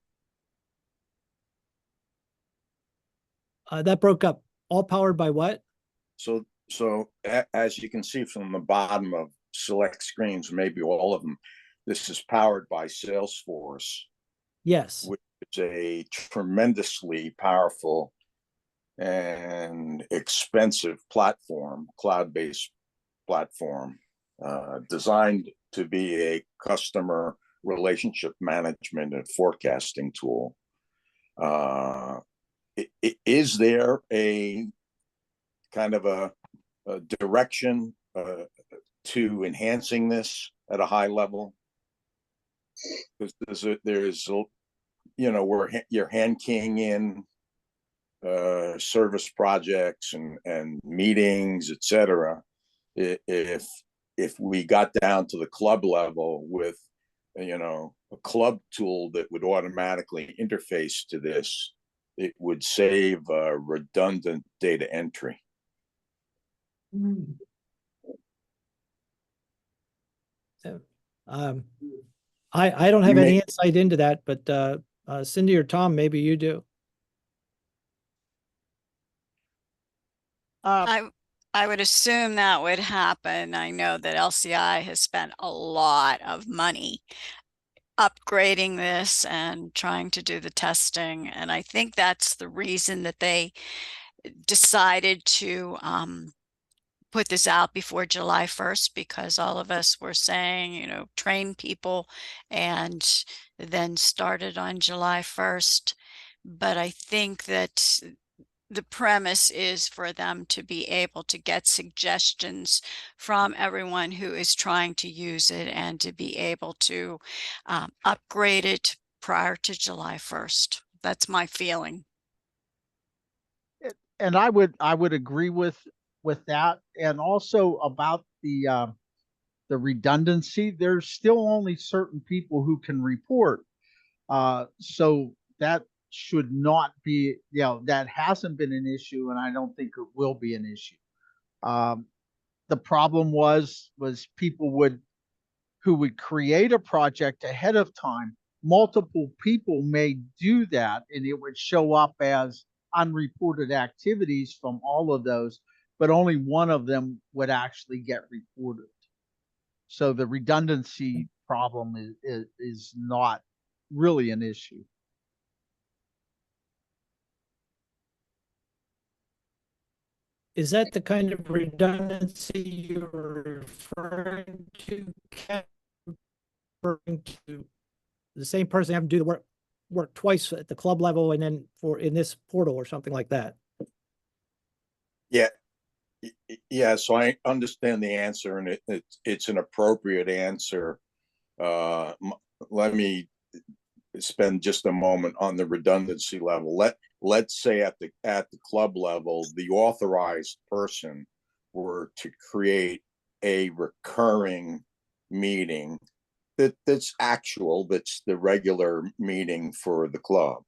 by. That broke up. All powered by what? So as you can see from the bottom of select screens, maybe all of them, this is powered by Salesforce, Yes. which is a tremendously powerful and expensive platform, cloud-based platform, designed to be a customer relationship management and forecasting tool. Is there a kind of a direction to enhancing this at a high level? Because there's you know, where you're hand keying in service projects and meetings, etc. If we got down to the club level with, you know, a club tool that would automatically interface to this, it would save redundant data entry. I don't have You any may- insight into that, but Cindy or Tom, maybe you do. I would assume that would happen. I know that LCI has spent a lot of money upgrading this and trying to do the testing. And I think that's the reason that they decided to put this out before July 1st, because all of us were saying, you know, train people, and then started on July 1st. But I think that the premise is for them to be able to get suggestions from everyone who is trying to use it and to be able to upgrade it prior to July 1st. That's my feeling. And I would agree with that. And also about the redundancy, there's still only certain people who can report. So that should not be, you know, that hasn't been an issue, and I don't think it will be an issue. The problem was people who would create a project ahead of time. Multiple people may do that, and it would show up as unreported activities from all of those, but only one of them would actually get reported. So the redundancy problem is not really an issue. Is that the kind of redundancy you're referring to, Ken? Referring to the same person having to do the work twice at the club level and then in this portal or something like that? Yeah, so I understand the answer, and it's an appropriate answer. Let me spend just a moment on the redundancy level. Let's say at the club level, the authorized person were to create a recurring meeting that's the regular meeting for the club.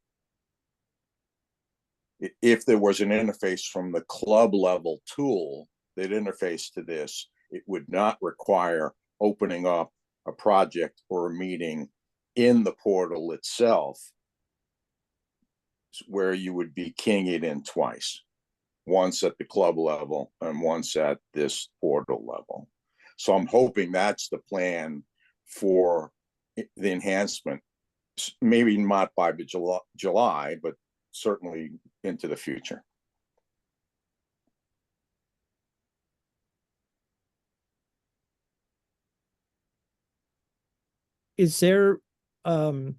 If there was an interface from the club level tool that interface to this, it would not require opening up a project or a meeting in the portal itself, where you would be keying it in twice, once at the club level and once at this portal level. So I'm hoping that's the plan for the enhancement, maybe not by July, but certainly into the future. Is there Tom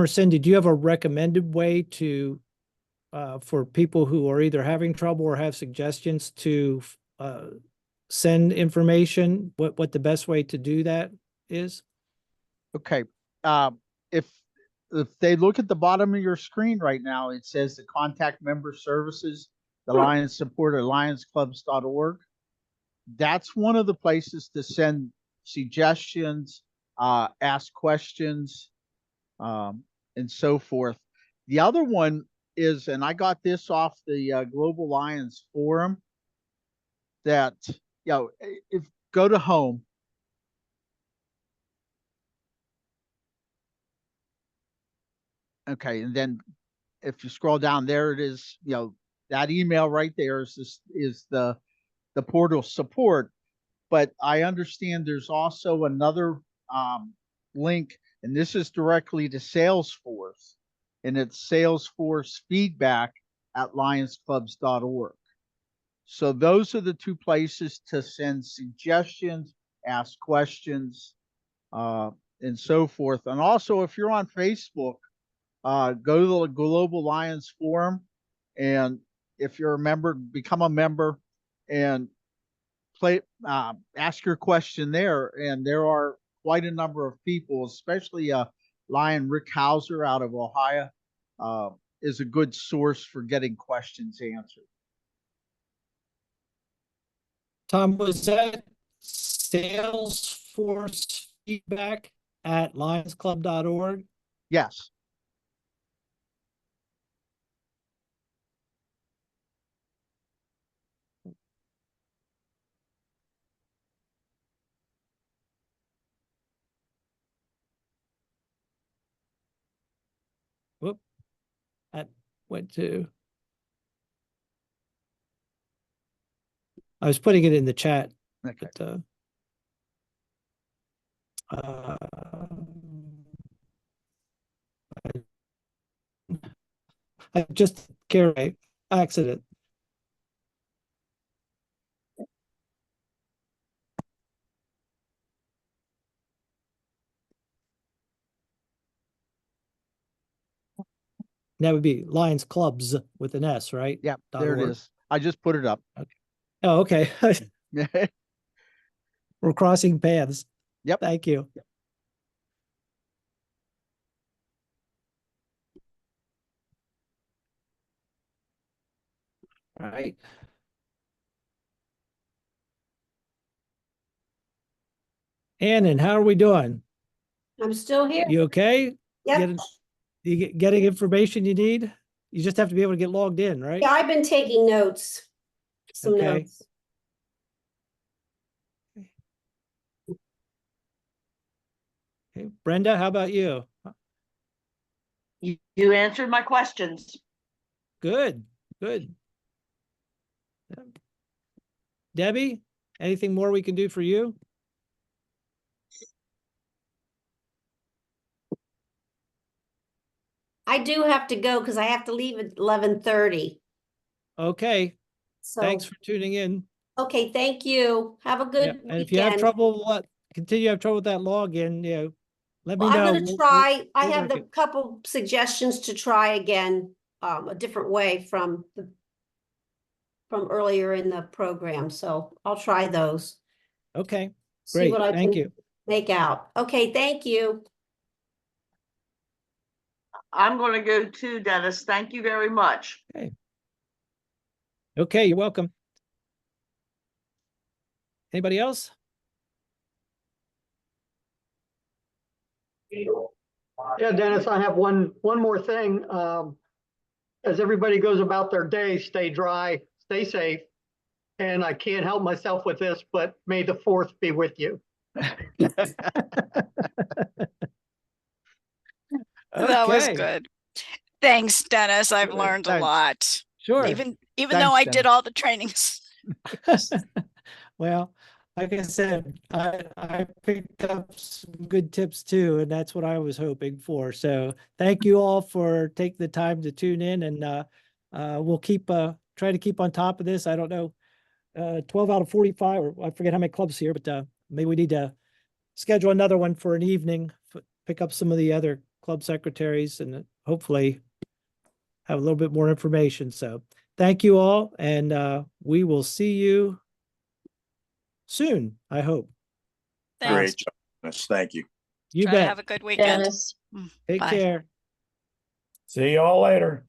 or Cindy, do you have a recommended way to for people who are either having trouble or have suggestions to send information, what the best way to do that is? Okay. If they look at the bottom of your screen right now, it says the contact member services, the Lions support at lionsclubs.org. That's one of the places to send suggestions, ask questions. and so forth. The other one is, and I got this off the Global Lions forum, that, if go to home. Okay, and then if you scroll down, there it is, that email right there is the portal support. But I understand there's also another link, and this is directly to Salesforce, and it's Salesforce feedback at lionsclubs.org. So those are the two places to send suggestions, ask questions, and so forth. And also, if you're on Facebook, go to the Global Lions Forum, and if you're a member, become a member and ask your question there. And there are quite a number of people, especially Lion Rick Hauser out of Ohio, is a good source for getting questions answered. Tom, was that Salesforce feedback at lionsclub.org? Yes. Whoop. That went to. I was putting it in the chat. Okay. But, I just carry accident. That would be Lions Clubs with an S, right? Yeah, .org. there it is. I just put it up. Okay. Oh, okay. We're crossing paths. Yep. Thank you. All right. Annan, how are we doing? I'm still here. You okay? Yep. Getting information you need? You just have to be able to get logged in, right? Yeah, I've been taking notes. Some Okay. notes. Okay. Brenda, how about you? You answered my questions. Good, good. Debbie, anything more we can do for you? I do have to go because I have to leave at 11:30. Okay, So, thanks for tuning in. okay, thank you. Have a good Yeah, and if you have weekend. trouble, continue to have trouble with that login, let me Well, know. I'm gonna try. I we'll have work a it. couple suggestions to try again, a different way from earlier in the program. So I'll try those. Okay, See great, what I thank can you. make out. Okay, thank you. I'm going to go too, Dennis. Thank you very much. Okay, you're welcome. Anybody else? Yeah, Dennis, I have one more thing. As everybody goes about their day, stay dry, stay safe. And I can't help myself with this, but may the 4th be with you. That was Okay, good. Thanks, Dennis. I've Good. learned a Thanks. lot. sure. Even Thanks, though I Dennis. did all the trainings. Well, like I said, I picked up some good tips too, and that's what I was hoping for. So thank you all for taking the time to tune in, and we'll try to keep on top of this. I don't know, 12 out of 45, or I forget how many clubs here, but maybe we need to schedule another one for an evening, pick up some of the other club secretaries, and hopefully have a little bit more information. So thank you all, and we will see you soon, I hope. Thanks. Great job, Dennis. Thank you. You Try to bet. have a good weekend. Take Bye. care. See y'all later.